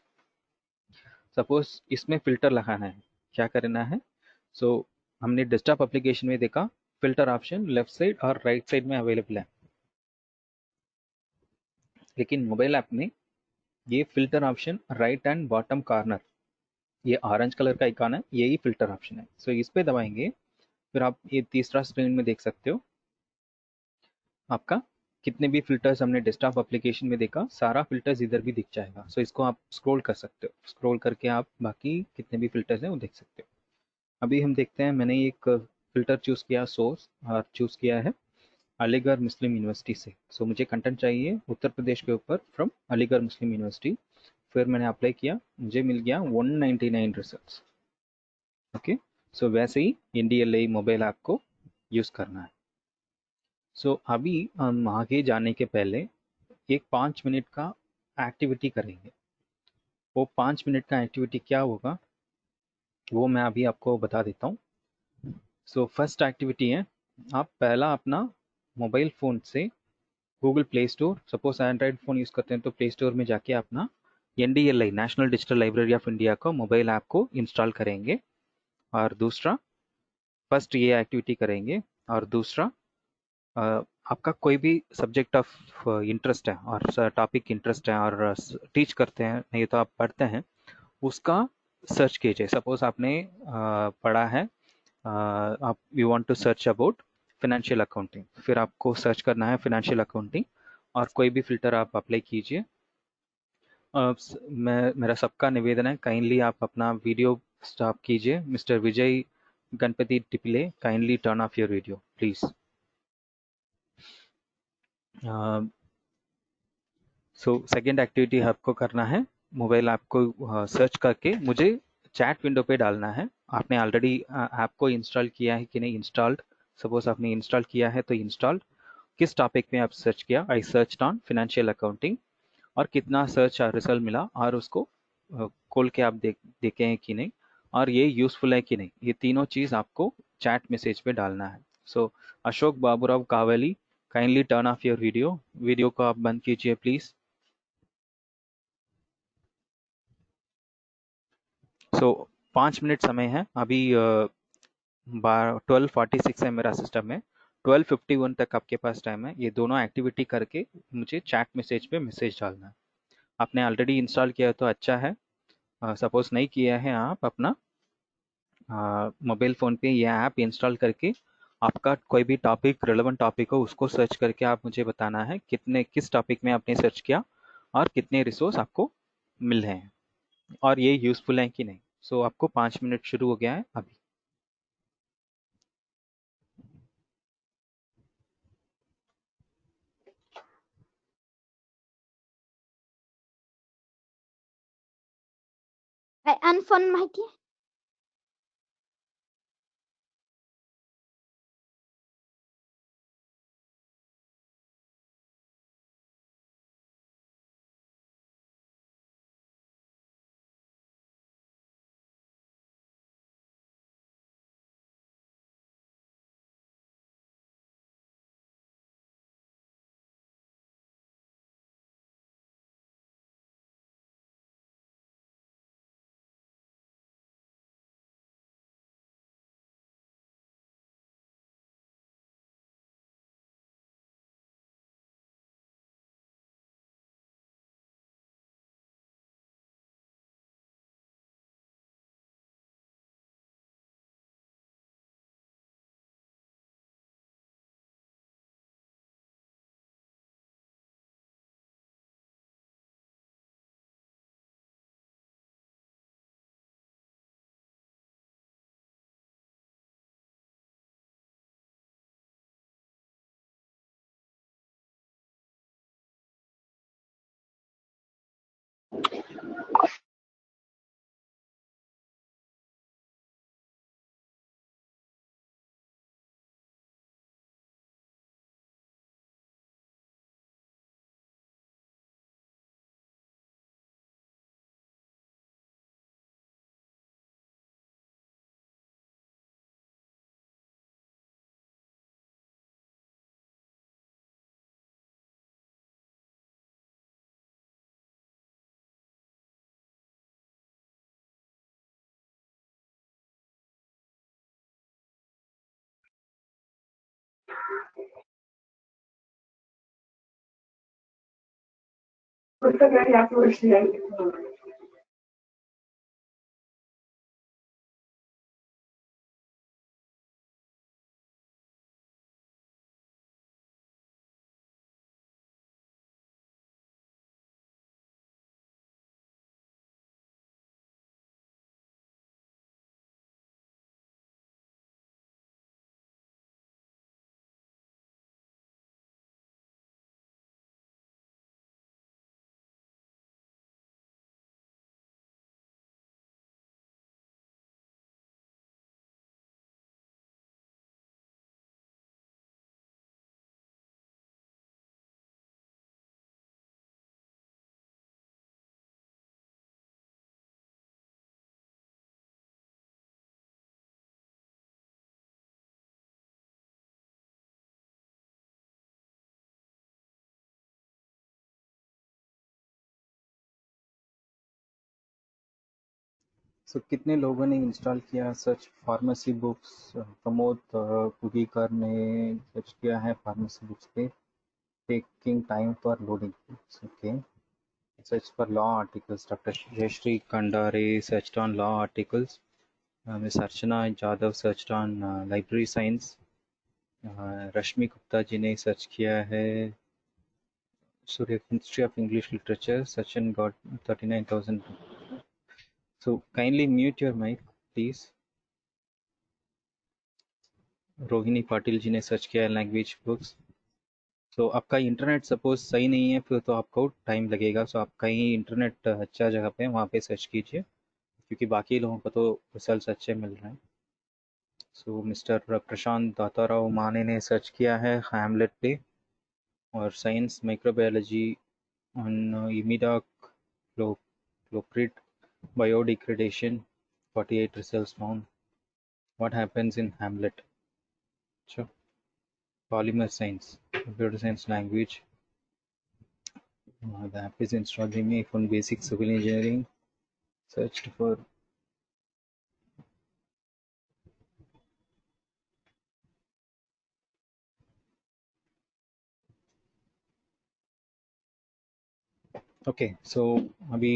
Speaker 1: सपोज इसमें फिल्टर लगाना है, क्या करना है, सो हमने डेस्कटॉप एप्लीकेशन में देखा फिल्टर ऑप्शन लेफ्ट साइड और राइट साइड में अवेलेबल है, लेकिन मोबाइल ऐप में ये filter option right and bottom corner, ये ऑरेंज कलर का आइकन है, यही फिल्टर ऑप्शन है। सो इस पे दबाएंगे, फिर आप ये तीसरा स्क्रीन में देख सकते हो आपका कितने भी फिल्टर्स हमने डेस्कटॉप एप्लीकेशन में देखा, सारा फिल्टर्स इधर भी दिख जाएगा। सो इसको आप स्क्रॉल कर सकते हो, स्क्रॉल करके आप बाकी कितने भी फिल्टर्स हैं वो देख सकते हो। अभी हम देखते हैं, मैंने एक फिल्टर चूज़ किया, सोर्स और चूज़ किया है अलीगढ़ मुस्लिम यूनिवर्सिटी से। सो मुझे कंटेंट चाहिए उत्तर प्रदेश के ऊपर फ्रॉम अलीगढ़ मुस्लिम यूनिवर्सिटी। फिर मैंने अप्लाई किया, मुझे मिल गया 199 रिजल्ट्स। ओके, सो वैसे ही NDLA मोबाइल ऐप को यूज़ करना है। सो अभी हम आगे जाने के पहले एक 5 मिनट का एक्टिविटी करेंगे। वो 5 मिनट का एक्टिविटी क्या होगा वो मैं अभी आपको बता देता हूँ। सो फर्स्ट एक्टिविटी है, आप पहला अपना मोबाइल फ़ोन से Google play store, suppose Android phone use करते हैं तो प्ले स्टोर में जाके अपना NDLI national digital library of India का मोबाइल ऐप को इंस्टॉल करेंगे। और दूसरा, फर्स्ट ये एक्टिविटी करेंगे। और दूसरा, आपका कोई भी सब्जेक्ट ऑफ इंटरेस्ट है और टॉपिक इंटरेस्ट है और टीच करते हैं, नहीं तो आप पढ़ते हैं, उसका सर्च कीजिए। सपोज आपने पढ़ा है, आप you want to search about financial accounting, फिर आपको सर्च करना है फाइनेंशियल अकाउंटिंग और कोई भी फिल्टर आप अप्लाई कीजिए। मैं मेरा सबका निवेदन है, काइंडली आप अपना वीडियो स्टॉप कीजिए। Mister Vijay Ganpati Tipile, kindly turn off your video please. So second activity आपको करना है, मोबाइल ऐप को सर्च करके मुझे चैट विंडो पे डालना है। आपने ऑलरेडी ऐप को इंस्टॉल किया है कि नहीं, इंस्टॉल्ड, सपोज आपने इंस्टॉल किया है तो इंस्टॉल्ड किस टॉपिक में आप सर्च किया, I search on financial accounting, और कितना सर्च रिजल्ट मिला, और उसको खोल के आप देखे हैं कि नहीं, और ये यूज़फुल है कि नहीं, ये तीनों चीज़ आपको चैट मैसेज पे डालना है। So Ashok Baburao Kavali, kindly turn off your video, video को आप बंद कीजिए प्लीज़। सो 5 मिनट समय है अभी, 12:46 है मेरा सिस्टम में, 12:51 तक आपके पास टाइम है। ये दोनों एक्टिविटी करके मुझे चैट मैसेज पे मैसेज डालना है। आपने ऑलरेडी इंस्टॉल किया है तो अच्छा है, सपोज नहीं किया है आप अपना मोबाइल फ़ोन पे ये ऐप इंस्टॉल करके आपका कोई भी टॉपिक, रिलेवेंट टॉपिक हो, उसको सर्च करके आप मुझे बताना है कितने, किस टॉपिक में आपने सर्च किया और कितने रिसोर्स आपको मिल रहे हैं और ये यूज़फुल है कि नहीं। सो आपको 5 मिनट शुरू हो गया है अभी।
Speaker 2: अनफोन माहिती आहे?
Speaker 1: कितने लोगों ने इंस्टॉल किया सर्च फार्मेसी बुक्स? प्रमोद कुगीकर ने सर्च किया है फार्मेसी बुक्स पे, taking time for loading. Okay, search for law articles. Dr. Jayashree Kandare searched on law articles. Ms. Archana Jadhav searched on library science. Rashmi Gupta ji ने सर्च किया है सूर्य history of English literature. Sachin got 39,000. So kindly mute your mic, please. Rohini Patil ji ने search किया है language books. तो आपका internet suppose सही नहीं है फिर तो आपको टाइम लगेगा. सो आप कहीं इंटरनेट अच्छा जगह पे वहाँ पे सर्च कीजिए, क्योंकि बाकी लोगों को तो रिजल्ट अच्छे मिल रहे हैं. सो मिस्टर प्रशांत दाताराव माने ने सर्च किया है हैमलेट पे, और science microbiology on imidacloprid biodegradation, 48 results found. What happens in Hamlet? Sure. Polymer science, computer science language. The app is installed in me from basic civil engineering. Searched for okay. So अभी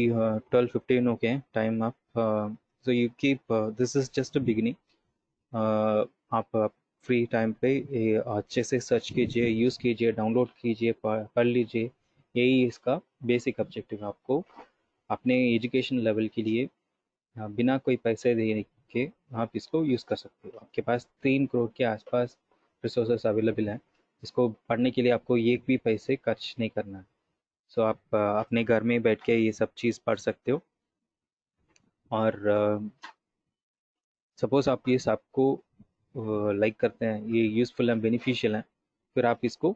Speaker 1: 12:15 okay, time up. So you keep this is just a beginning. आप free time पे ये अच्छे से search कीजिए, use कीजिए, download कीजिए, पढ़ लीजिए. यही इसका बेसिक ऑब्जेक्टिव है. आपको अपने एजुकेशन लेवल के लिए बिना कोई पैसे देने के आप इसको यूज़ कर सकते हो. आपके पास 3 करोड़ के आसपास रिसोर्सेस अवेलेबल हैं. इसको पढ़ने के लिए आपको एक भी पैसे खर्च नहीं करना है. सो आप अपने घर में बैठ के ये सब चीज़ पढ़ सकते हो. और सपोज़ आप ये सबको लाइक करते हैं, ये यूज़फुल एंड बेनिफिशियल हैं, फिर आप इसको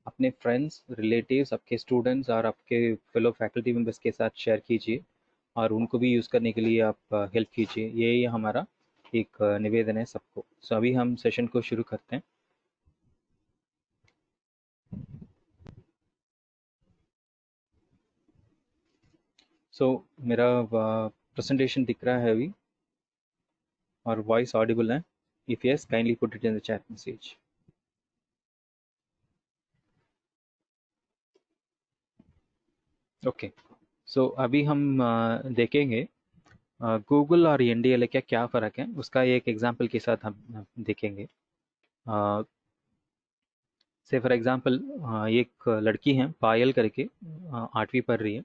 Speaker 1: अपने फ्रेंड्स, रिलेटिव्स, आपके स्टूडेंट्स और आपके फेलो फैकल्टी मेंबर्स के साथ शेयर कीजिए, और उनको भी यूज़ करने के लिए आप हेल्प कीजिए. यही हमारा एक निवेदन है सबको. सो अभी हम सेशन को शुरू करते हैं. सो मेरा प्रेजेंटेशन दिख रहा है अभी, और वॉइस ऑडिबल है? If yes, kindly put it in the chat message. Okay, so अभी हम देखेंगे गूगल और एनडीएलए का क्या फ़र्क है, उसका एक एग्जांपल के साथ हम देखेंगे. से फॉर एग्जांपल एक लड़की है पायल करके, 8वीं पढ़ रही है,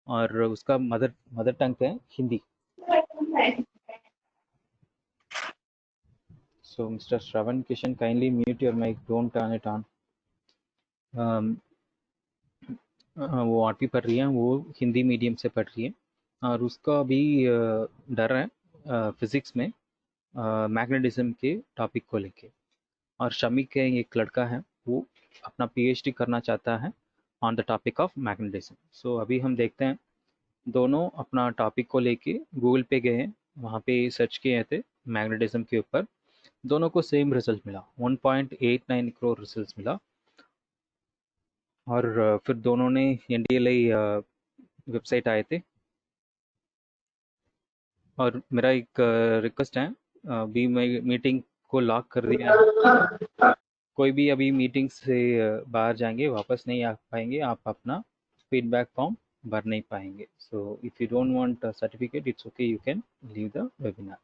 Speaker 1: और उसका मदर मदर टंग है Hindi. So mister Shravan Kishan, kindly mute your mic, don't turn it on. वो 8वीं पढ़ रही है, वो हिंदी मीडियम से पढ़ रही है, और उसका अभी डर है फिज़िक्स में मैग्नेटिज्म के टॉपिक को लेके. और शमी के एक लड़का है, वो अपना पीएचडी करना चाहता है on the topic of magnetism. So अभी हम देखते हैं, दोनों अपना टॉपिक को लेके गूगल पे गए, वहाँ पे सर्च किए थे मैग्नेटिज्म के ऊपर. दोनों को सेम रिजल्ट मिला, 1.89 करोड़ रिजल्ट मिला. और फिर दोनों ने एनडीएलए वेबसाइट आए थे. और मेरा एक रिक्वेस्ट है, अभी मैं मीटिंग को लॉक कर दिया है. कोई भी अभी मीटिंग से बाहर जाएंगे, वापस नहीं आ पाएंगे, आप अपना फीडबैक फॉर्म भर नहीं पाएंगे. So if you don't want certificate, it's okay, you can leave the webinar.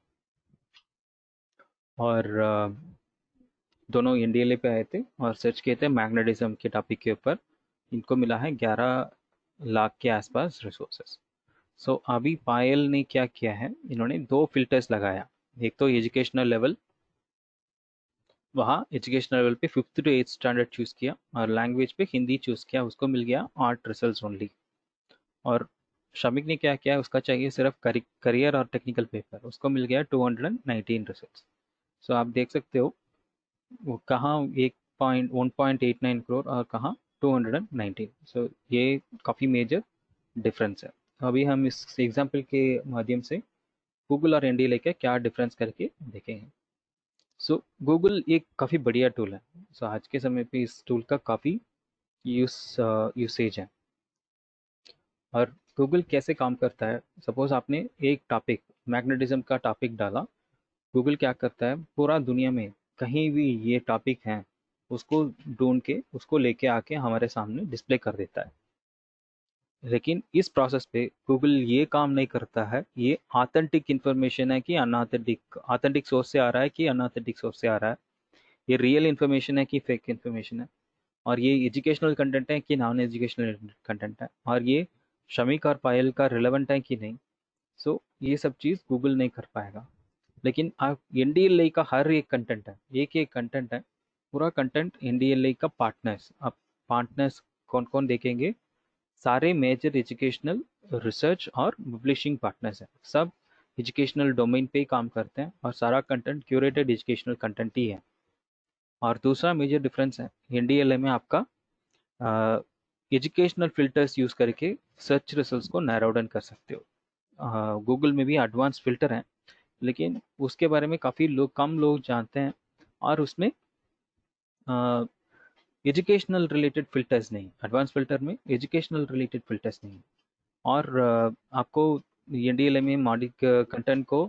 Speaker 1: और दोनों एनडीएलए पे आए थे और सर्च किए थे मैग्नेटिज्म के टॉपिक के ऊपर. इनको मिला है 11 लाख के आसपास रिसोर्सेस. सो अभी पायल ने क्या किया है, इन्होंने 2 फिल्टर्स लगाया. एक तो एजुकेशनल लेवल, वहाँ एजुकेशनल लेवल पे 5th to 8th standard choose किया, और लैंग्वेज पे हिंदी चूज़ किया. उसको मिल गया 8 रिजल्ट्स ओनली. और शमिक ने क्या किया, उसका चाहिए सिर्फ करियर और टेक्निकल पेपर, उसको मिल गया 219 रिजल्ट्स. सो आप देख सकते हो वो कहाँ 1.89 करोड़ और कहाँ 219. सो ये काफ़ी मेजर डिफरेंस है. अभी हम इस एग्जाम्पल के माध्यम से गूगल और एनडीएलए का क्या डिफरेंस करके देखेंगे. सो गूगल एक काफ़ी बढ़िया टूल है. सो आज के समय पे इस टूल का काफ़ी यूसेज है. और गूगल कैसे काम करता है, सपोज आपने एक टॉपिक मैग्नेटिज्म का टॉपिक डाला, गूगल क्या करता है, पूरा दुनिया में कहीं भी ये टॉपिक है उसको ढूंढ के उसको लेके आके हमारे सामने डिस्प्ले कर देता है। लेकिन इस प्रोसेस पे गूगल ये काम नहीं करता है, ये ऑथेंटिक इन्फॉर्मेशन है कि अनऑथेंटिक, ऑथेंटिक सोर्स से आ रहा है कि अनऑथेंटिक सोर्स से आ रहा है, ये रियल इन्फॉर्मेशन है कि फेक इन्फॉर्मेशन है, और ये एजुकेशनल कंटेंट है कि नॉन एजुकेशनल कंटेंट है, और ये शमीक और पायल का रिलेवेंट है कि नहीं। सो ये सब चीज़ गूगल नहीं कर पाएगा। लेकिन आप एनडीएलआई का हर एक कंटेंट है, एक एक कंटेंट है, पूरा कंटेंट एनडीएलआई का पार्टनर्स, अब पार्टनर्स कौन कौन देखेंगे, सारे मेजर एजुकेशनल रिसर्च और पब्लिशिंग पार्टनर्स हैं, सब एजुकेशनल डोमेन पे ही काम करते हैं, और सारा कंटेंट क्यूरेटेड एजुकेशनल कंटेंट ही है। और दूसरा मेजर डिफरेंस है, एनडीएलए में आपका एजुकेशनल फिल्टर्स यूज़ करके सर्च रिजल्ट्स को नैरो डाउन कर सकते हो। गूगल में भी एडवांस फिल्टर हैं, लेकिन उसके बारे में काफ़ी लोग, कम लोग जानते हैं, और उसमें एजुकेशनल रिलेटेड फ़िल्टर्स नहीं, एडवांस फ़िल्टर में एजुकेशनल रिलेटेड फ़िल्टर्स नहीं। और आपको एनडीएलए में मॉडि कंटेंट को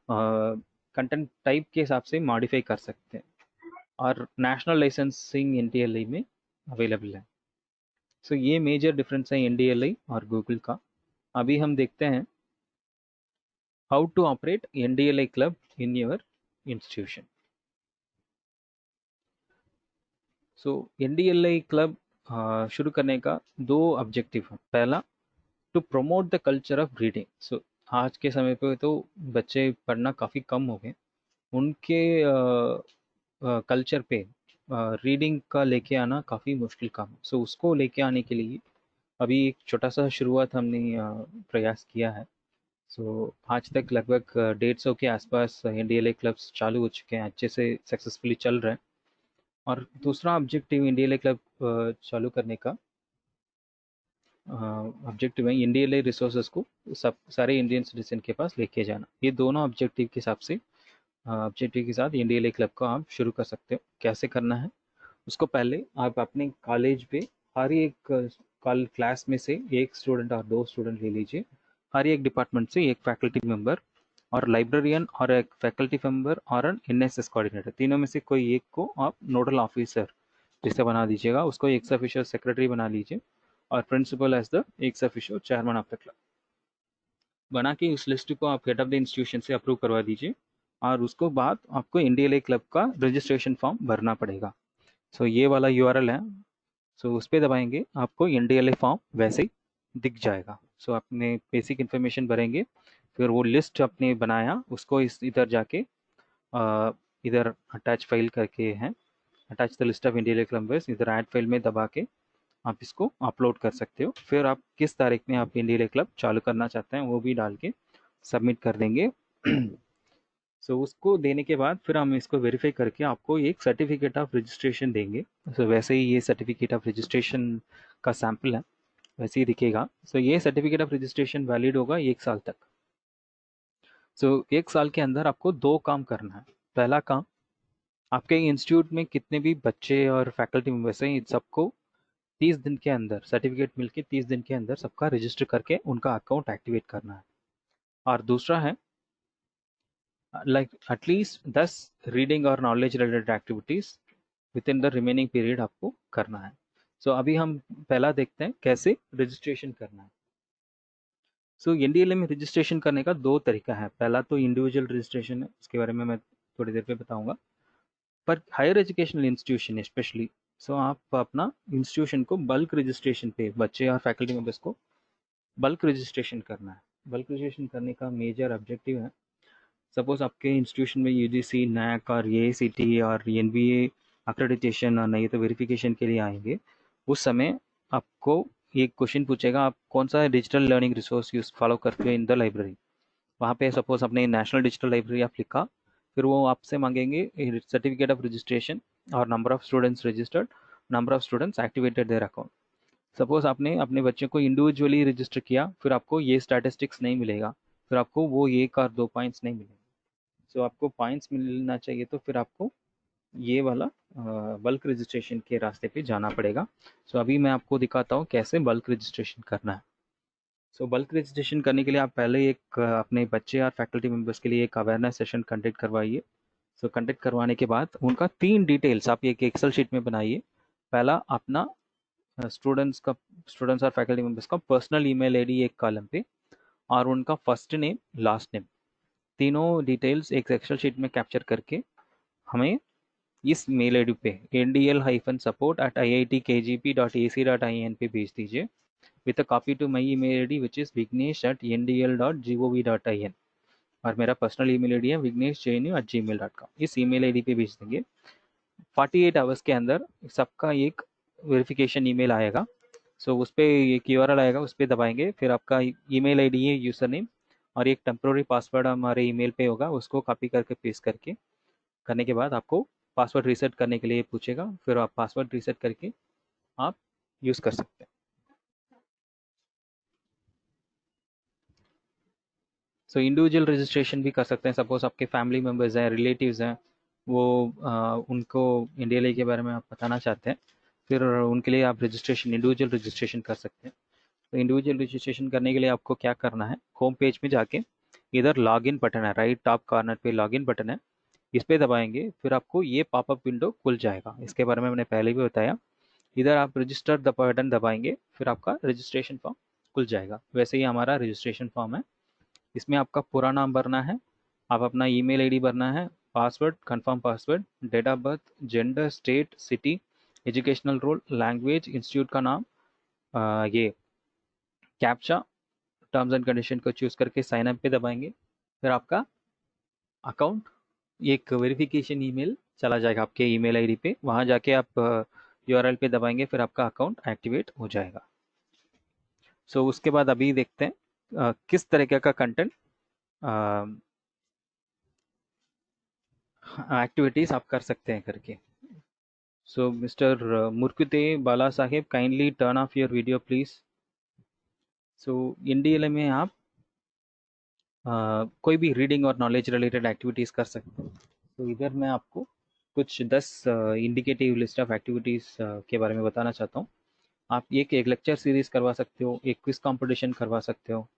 Speaker 1: कंटेंट टाइप के हिसाब से मॉडिफाई कर सकते हैं, और नेशनल लाइसेंसिंग एनडीएलए में अवेलेबल है। सो ये मेजर डिफरेंस है एनडीएलए और गूगल का। अभी हम देखते हैं how to operate NDLA club in your institution. So NDLA club शुरू करने का दो ऑब्जेक्टिव है। पहला, to promote the culture of reading. So आज के समय पे तो बच्चे पढ़ना काफ़ी कम हो गए, उनके कल्चर पे रीडिंग का लेके आना काफ़ी मुश्किल काम है। सो उसको लेके आने के लिए अभी एक छोटा सा शुरुआत हमने प्रयास किया है। सो आज तक लगभग 150 के आसपास एनडीएलए क्लब्स चालू हो चुके हैं, अच्छे से सक्सेसफुली चल रहे हैं। और दूसरा ऑब्जेक्टिव एनडीएलए क्लब चालू करने का ऑब्जेक्टिव है इंडियन रिसोर्सेज को सब सारे इंडियन सिटीजन के पास लेके जाना। ये दोनों ऑब्जेक्टिव के हिसाब से ऑब्जेक्टिव के साथ इंडियन क्लब को आप शुरू कर सकते हो। कैसे करना है, उसको पहले आप अपने कॉलेज पे हर एक क्लास में से एक स्टूडेंट और दो स्टूडेंट ले लीजिए, हर एक डिपार्टमेंट से एक फैकल्टी मेंबर और लाइब्रेरियन और एक फैकल्टी मेंबर और एन एनएसएस कोऑर्डिनेटर, तीनों में से कोई एक को आप नोडल ऑफिसर जिसे बना दीजिएगा, उसको एक्स ऑफिशियल सेक्रेटरी बना लीजिए, और principal as the ex officio chairman of the club बना के उस लिस्ट को आप हेड ऑफ द इंस्टीट्यूशन से अप्रूव करवा दीजिए। और उसको बाद आपको इंडियन क्लब का रजिस्ट्रेशन फॉर्म भरना पड़ेगा। सो ये वाला यूआरएल है, सो उस पर दबाएंगे, आपको एनडीएलए फॉर्म वैसे ही दिख जाएगा। सो आपने बेसिक इन्फॉर्मेशन भरेंगे, फिर वो लिस्ट आपने बनाया उसको इस इधर जाके इधर अटैच फाइल करके हैं, attach the list of NDLA club members, इधर ऐड फाइल में दबा के आप इसको अपलोड कर सकते हो। फिर आप किस तारीख में आप एनडीएलए क्लब चालू करना चाहते हैं वो भी डाल के सबमिट कर देंगे। सो उसको देने के बाद फिर हम इसको वेरीफाई करके आपको एक सर्टिफिकेट ऑफ रजिस्ट्रेशन देंगे। सो वैसे ही ये सर्टिफिकेट ऑफ रजिस्ट्रेशन का सैम्पल है, वैसे ही दिखेगा। सो ये सर्टिफिकेट ऑफ रजिस्ट्रेशन वैलिड होगा 1 साल तक। सो 1 साल के अंदर आपको दो काम करना है। पहला काम, आपके इंस्टीट्यूट में कितने भी बच्चे और फैकल्टी मेंबर्स हैं इन सबको 30 दिन के अंदर सर्टिफिकेट मिलके 30 दिन के अंदर सबका रजिस्टर करके उनका अकाउंट एक्टिवेट करना है। और दूसरा है, लाइक एटलीस्ट 10 रीडिंग और knowledge related activities with in the remaining period आपको करना है। सो अभी हम पहला देखते हैं कैसे रजिस्ट्रेशन करना है। सो एनडीएलए में रजिस्ट्रेशन करने का दो तरीका है। पहला तो इंडिविजुअल रजिस्ट्रेशन है, उसके बारे में मैं थोड़ी देर पे बताऊंगा। पर हायर एजुकेशनल इंस्टीट्यूशन स्पेशली, सो आप अपना इंस्टीट्यूशन को बल्क रजिस्ट्रेशन पे बच्चे और फैकल्टी मेंबर्स को बल्क रजिस्ट्रेशन करना है। बल्क रजिस्ट्रेशन करने का मेजर ऑब्जेक्टिव है, सपोज आपके इंस्टीट्यूशन में यूजीसी, नैक और एआईसीटीई और एनबीए अक्रेडिटेशन और नहीं तो वेरिफिकेशन के लिए आएंगे, उस समय आपको एक क्वेश्चन पूछेगा, आप कौन सा digital learning resource use follow करते हो इन द लाइब्रेरी। वहाँ पे सपोज अपने नेशनल डिजिटल लाइब्रेरी आप लिखा, फिर वो आपसे मांगेंगे सर्टिफिकेट ऑफ रजिस्ट्रेशन और number of students registered, number of students activated their account. Suppose आपने अपने बच्चे को इंडिविजुअली रजिस्टर किया, फिर आपको ये स्टैटिस्टिक्स नहीं मिलेगा, फिर आपको वो एक और दो पॉइंट्स नहीं मिलेंगे। सो आपको पॉइंट्स मिलना चाहिए, तो फिर आपको ये वाला बल्क रजिस्ट्रेशन के रास्ते पे जाना पड़ेगा। सो अभी मैं आपको दिखाता हूँ कैसे बल्क रजिस्ट्रेशन करना है। सो बल्क रजिस्ट्रेशन करने के लिए आप पहले एक अपने बच्चे और फैकल्टी मेंबर्स के लिए एक अवेयरनेस सेशन कंडक्ट करवाइए। सो कंडक्ट करवाने के बाद उनका 3 डिटेल्स आप एक एक्सेल शीट में बनाइए। पहला अपना स्टूडेंट्स और फैकल्टी मेंबर्स का पर्सनल ईमेल आईडी एक कॉलम पे, और उनका फर्स्ट नेम लास्ट नेम, तीनों डिटेल्स एक एक्सेल शीट में कैप्चर करके हमें इस मेल आईडी पे ndl-support@iitkgp.ac.in पे भेज दीजिए with a copy to my email ID which is vignesh@ndl.gov.in, और मेरा पर्सनल ईमेल आईडी है vigneshjnu@gmail.com। इस ईमेल आईडी पे भेज देंगे। 48 आवर्स के अंदर सबका एक वेरिफिकेशन ईमेल आएगा। सो उस पर एक यूआरएल आएगा, उस पर दबाएंगे, फिर आपका ईमेल आईडी है, यूज़र नेम और एक टेम्प्रोरी पासवर्ड हमारे ईमेल पे होगा, उसको कॉपी करके पेस्ट करके करने के बाद आपको पासवर्ड रीसेट करने के लिए पूछेगा, फिर आप पासवर्ड रीसेट करके आप यूज़ कर सकते हैं। सो इंडिविजुअल रजिस्ट्रेशन भी कर सकते हैं। सपोज आपके फैमिली मेम्बर्स हैं, रिलेटिव्स हैं, वो उनको इंडिया के बारे में आप बताना चाहते हैं, फिर उनके लिए आप रजिस्ट्रेशन इंडिविजुअल रजिस्ट्रेशन कर सकते हैं। तो इंडिविजुअल रजिस्ट्रेशन करने के लिए आपको क्या करना है, होम पेज में जाके इधर लॉगिन बटन है, राइट टॉप कॉर्नर पे लॉगिन बटन है, इस पे दबाएंगे, फिर आपको ये पॉपअप विंडो खुल जाएगा। इसके बारे में मैंने पहले भी बताया। इधर आप रजिस्टर द बटन दबाएंगे, फिर आपका रजिस्ट्रेशन फॉर्म खुल जाएगा। वैसे ही हमारा रजिस्ट्रेशन फॉर्म है, इसमें आपका पूरा नाम भरना है, आप अपना ईमेल आईडी भरना है, password, confirm password, date of birth, gender, state, city, educational role, language, institute का नाम, ये कैप्चा, टर्म्स एंड कंडीशन को चूज करके साइन अप पे दबाएंगे, फिर आपका अकाउंट एक वेरिफिकेशन ईमेल चला जाएगा आपके ईमेल आईडी पे, वहाँ जाके आप यूआरएल पे दबाएंगे, फिर आपका अकाउंट एक्टिवेट हो जाएगा। सो उसके बाद अभी देखते हैं किस तरीके का कंटेंट एक्टिविटीज आप कर सकते हैं करके। So mister Murkute Bala Saheb, kindly turn off your video please. So NDLA में आप कोई भी रीडिंग और नॉलेज रिलेटेड एक्टिविटीज़ कर सकते हैं। तो इधर मैं आपको कुछ 10 इंडिकेटिव लिस्ट ऑफ एक्टिविटीज़ के बारे में बताना चाहता हूँ। आप एक लेक्चर सीरीज करवा सकते हो, एक क्विज कंपटीशन करवा सकते हो,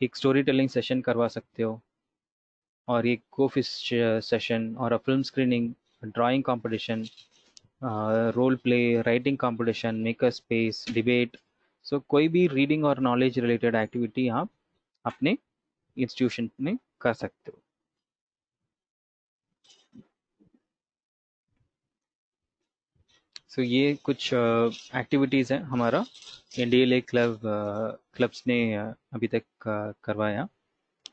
Speaker 1: एक स्टोरी टेलिंग सेशन करवा सकते हो, और एक को फिश सेशन, और film screening, drawing competition, role play, writing competition, maker space, debate. So कोई भी रीडिंग और नॉलेज रिलेटेड एक्टिविटी आप अपने इंस्टीट्यूशन में कर सकते हो। सो ये कुछ एक्टिविटीज़ हैं हमारा एनडीएलए क्लब्स ने अभी तक करवाया,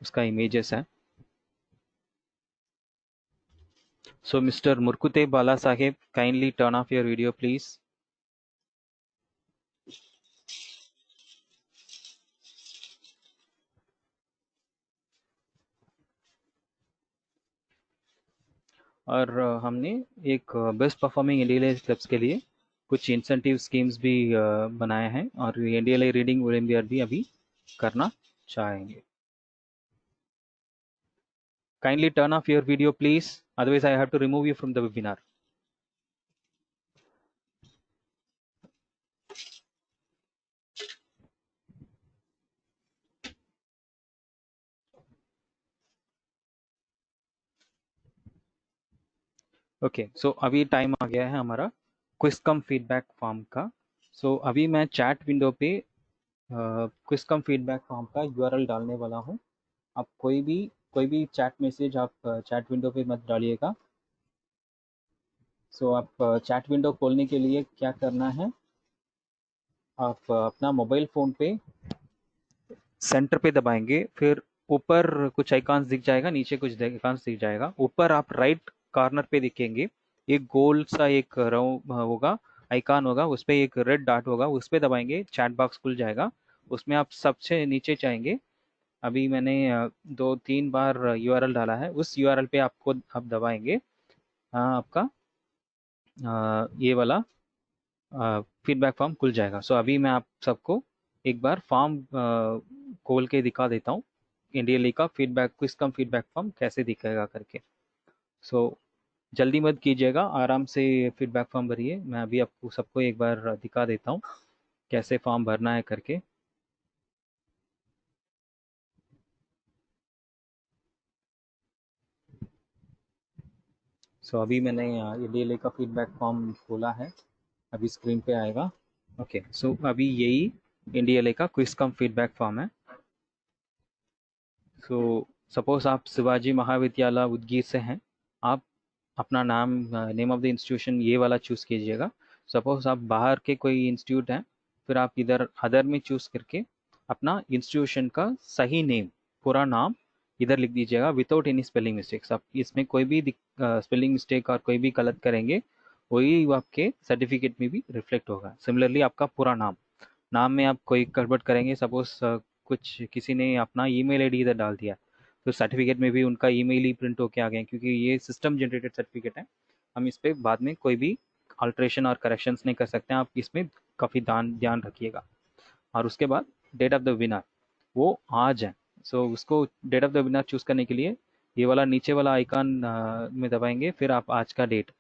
Speaker 1: उसका इमेजेस है। So mister Murkute Bala Saheb, kindly turn off your video please. और हमने एक बेस्ट परफॉर्मिंग एनडीएलए क्लब्स के लिए कुछ इंसेंटिव स्कीम्स भी बनाए हैं, और एनडीएलए रीडिंग ओलंपियाड भी अभी करना चाहेंगे। Kindly turn off your video please, otherwise I have to remove you from the webinar. Okay, so अभी टाइम आ गया है हमारा क्विज कम फीडबैक फॉर्म का। सो अभी मैं चैट विंडो पे क्विज कम फीडबैक फॉर्म का यूआरएल डालने वाला हूँ। आप कोई भी चैट मैसेज आप चैट विंडो पे मत डालिएगा। सो आप चैट विंडो खोलने के लिए क्या करना है, आप अपना मोबाइल फ़ोन पे सेंटर पे दबाएंगे, फिर ऊपर कुछ आइकॉन्स दिख जाएगा, नीचे कुछ आइकॉन्स दिख जाएगा, ऊपर आप राइट कॉर्नर पे दिखेंगे एक गोल सा एक होगा, आइकॉन होगा, उस पर एक रेड डॉट होगा, उस पर दबाएंगे, चैट बॉक्स खुल जाएगा। उसमें आप सबसे नीचे चाहेंगे, अभी मैंने 2-3 बार यूआरएल डाला है, उस यूआरएल पे आपको आप दबाएंगे, हाँ आपका ये वाला फीडबैक फॉर्म खुल जाएगा। सो अभी मैं आप सबको एक बार फॉर्म खोल के दिखा देता हूँ, इंडियली का फीडबैक क्विज कम फीडबैक फॉर्म कैसे दिखेगा करके। सो जल्दी मत कीजिएगा, आराम से फीडबैक फॉर्म भरिए। मैं अभी आपको सबको एक बार दिखा देता हूँ कैसे फॉर्म भरना है करके। सो अभी मैंने डीएलए का फीडबैक फॉर्म खोला है, अभी स्क्रीन पे आएगा। ओके, सो अभी यही डीएलए का क्विज कम फीडबैक फॉर्म है। सो सपोज आप शिवाजी महाविद्यालय उदगीर से हैं, आप अपना नाम, नेम ऑफ द इंस्टीट्यूशन ये वाला चूज़ कीजिएगा। सपोज आप बाहर के कोई इंस्टीट्यूट हैं, फिर आप इधर अदर में चूज़ करके अपना इंस्टीट्यूशन का सही नेम, पूरा नाम इधर लिख दीजिएगा विदाउट एनी स्पेलिंग मिस्टेक्स। आप इसमें कोई भी स्पेलिंग मिस्टेक और कोई भी गलत करेंगे, वही आपके सर्टिफिकेट में भी रिफ्लेक्ट होगा। सिमिलरली आपका पूरा नाम, नाम में आप कोई गड़बड़ करेंगे, सपोज कुछ किसी ने अपना ईमेल आईडी इधर डाल दिया, तो सर्टिफिकेट में भी उनका ईमेल ही प्रिंट होके आ गए, क्योंकि ये सिस्टम जनरेटेड सर्टिफिकेट है। हम इस पे बाद में कोई भी अल्ट्रेशन और करेक्शंस नहीं कर सकते हैं, आप इसमें काफ़ी ध्यान रखिएगा। और उसके बाद डेट ऑफ द विनर वो आज है। सो उसको date of the winner choose करने के लिए ये वाला नीचे वाला आइकन में दबाएंगे, फिर आप आज का डेट,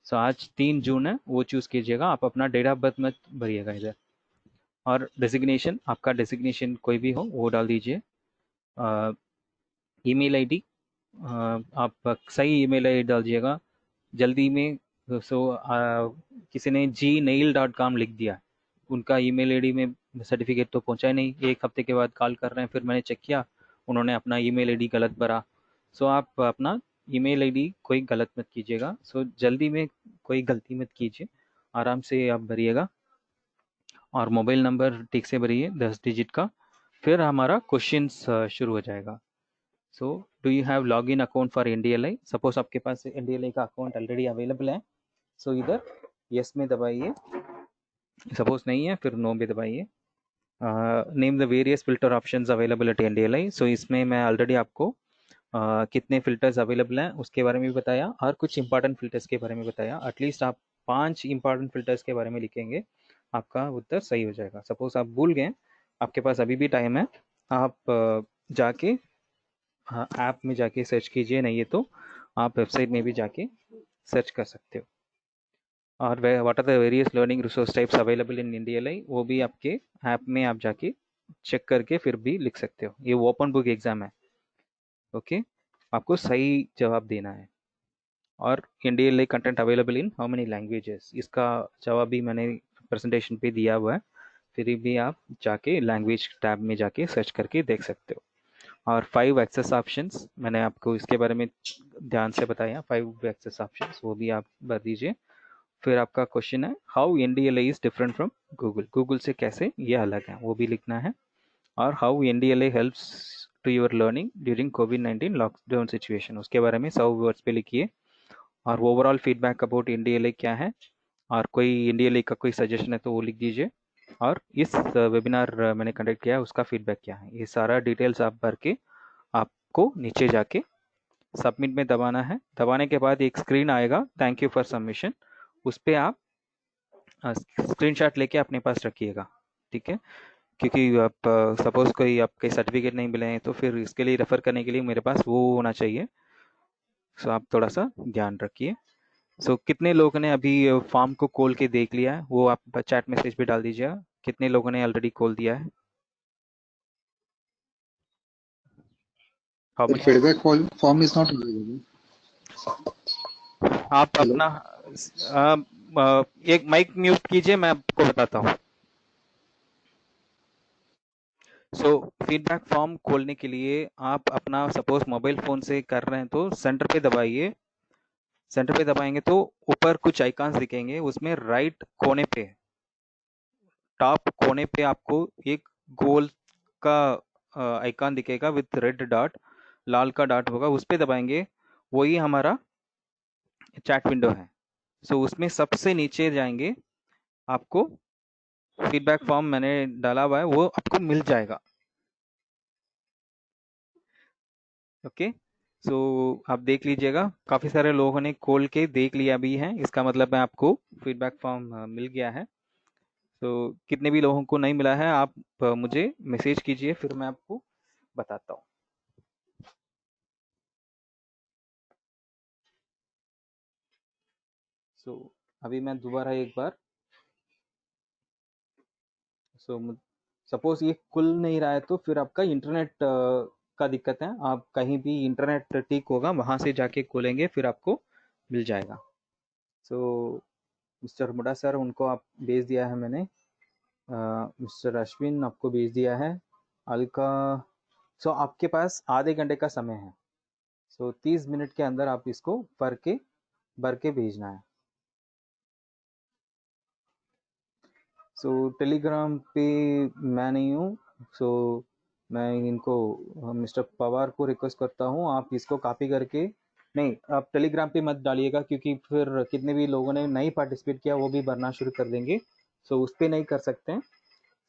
Speaker 1: सो आज 3 जून है वो चूज़ कीजिएगा। आप अपना डेट ऑफ बर्थ मत भरिएगा इधर। और डेजिग्नेशन, आपका डेजिग्नेशन कोई भी हो वो डाल दीजिए। ईमेल आईडी, आप सही ईमेल आईडी डाल दीजिएगा जल्दी में। सो किसी ने gmail.com लिख दिया, उनका ईमेल आईडी में सर्टिफिकेट तो पहुंचा ही नहीं। एक हफ्ते के बाद कॉल कर रहे हैं, फिर मैंने चेक किया उन्होंने अपना ईमेल आईडी गलत भरा। सो आप अपना ईमेल आईडी कोई गलत मत कीजिएगा। सो जल्दी में कोई गलती मत कीजिए, आराम से आप भरिएगा। और मोबाइल नंबर ठीक से भरिए 10 डिजिट का। फिर हमारा क्वेश्चंस शुरू हो जाएगा। So do you have log in account for NDLI? Suppose आपके पास एनडीएलआई का अकाउंट ऑलरेडी अवेलेबल है, सो इधर यस में दबाइए। सपोज नहीं है, फिर नो में दबाइए। Name the various filter options available at NDLI. So इसमें मैं ऑलरेडी आपको कितने फिल्टर्स अवेलेबल हैं उसके बारे में भी बताया, और कुछ इंपॉर्टेंट फिल्टर्स के बारे में बताया। एटलीस्ट आप 5 इंपॉर्टेंट फिल्टर्स के बारे में लिखेंगे, आपका उत्तर सही हो जाएगा। सपोज आप भूल गए, आपके पास अभी भी टाइम है, आप जाके ऐप में जाके सर्च कीजिए, नहीं है तो आप वेबसाइट में भी जाके सर्च कर सकते हो। और what are the various learning resource types available in NDLI, वो भी आपके ऐप में आप जाके चेक करके फिर भी लिख सकते हो। ये ओपन बुक एग्जाम है, ओके, आपको सही जवाब देना है। और NDLI content available in how many languages, इसका जवाब भी मैंने प्रेजेंटेशन पे दिया हुआ है, फिर भी आप जाके लैंग्वेज टैब में जाके सर्च करके देख सकते हो। और 5 एक्सेस ऑप्शंस मैंने आपको इसके बारे में ध्यान से बताया, 5 एक्सेस ऑप्शंस वो भी आप भर दीजिए। फिर आपका क्वेश्चन है how NDLA is different from Google, Google से कैसे ये अलग है वो भी लिखना है। और how NDLA helps to your learning during कोविड-19 लॉकडाउन सिचुएशन, उसके बारे में 100 वर्ड्स पे लिखिए। और ओवरऑल फीडबैक अबाउट एनडीएलए क्या है, और कोई एनडीएलए का कोई सजेशन है तो वो लिख दीजिए। और इस वेबिनार मैंने कंडक्ट किया है उसका फीडबैक क्या है, ये सारा डिटेल्स आप भर के आपको नीचे जाके सबमिट में दबाना है। दबाने के बाद एक स्क्रीन आएगा थैंक यू फॉर सबमिशन, उस पर आप स्क्रीनशॉट लेके अपने पास रखिएगा, ठीक है। क्योंकि आप सपोज कोई आपके सर्टिफिकेट नहीं मिले हैं तो फिर इसके लिए रेफर करने के लिए मेरे पास वो होना चाहिए। सो आप थोड़ा सा ध्यान रखिए। सो कितने लोगों ने अभी फॉर्म को खोल के देख लिया है वो आप चैट मैसेज पे डाल दीजिएगा, कितने लोगों ने ऑलरेडी खोल दिया है। How
Speaker 3: The
Speaker 1: money?
Speaker 3: feedback form is not available.
Speaker 1: आप
Speaker 3: Hello.
Speaker 1: अपना एक माइक म्यूट कीजिए, मैं आपको बताता हूँ। सो फीडबैक फॉर्म खोलने के लिए आप अपना सपोज मोबाइल फ़ोन से कर रहे हैं तो सेंटर पे दबाइए। सेंटर पे दबाएंगे तो ऊपर कुछ आइकॉन्स दिखेंगे, उसमें राइट कोने पे, टॉप कोने पे आपको एक गोल का आइकॉन दिखेगा विथ रेड डॉट, लाल का डॉट होगा, उस पे दबाएंगे, वही हमारा चैट विंडो है। सो उसमें सबसे नीचे जाएंगे, आपको फीडबैक फॉर्म मैंने डाला हुआ है वो आपको मिल जाएगा, ओके। सो आप देख लीजिएगा, काफ़ी सारे लोगों ने खोल के देख लिया भी है, इसका मतलब है आपको फीडबैक फॉर्म मिल गया है। तो कितने भी लोगों को नहीं मिला है आप मुझे मैसेज कीजिए, फिर मैं आपको बताता हूँ। सो अभी मैं दोबारा एक बार, सो सपोज ये खुल नहीं रहा है तो फिर आपका इंटरनेट का दिक्कत है, आप कहीं भी इंटरनेट ठीक होगा वहां से जाके खोलेंगे फिर आपको मिल जाएगा। सो मिस्टर मुडा सर, उनको आप भेज दिया है मैंने। मिस्टर अश्विन, आपको भेज दिया है। अलका, सो आपके पास आधे घंटे का समय है। सो 30 मिनट के अंदर आप इसको भर के भेजना है। सो टेलीग्राम पे मैं नहीं हूँ। सो मैं इनको मिस्टर पवार को रिक्वेस्ट करता हूँ, आप इसको कॉपी करके, नहीं आप टेलीग्राम पे मत डालिएगा, क्योंकि फिर कितने भी लोगों ने नहीं पार्टिसिपेट किया वो भी भरना शुरू कर देंगे। सो उस पर नहीं कर सकते हैं।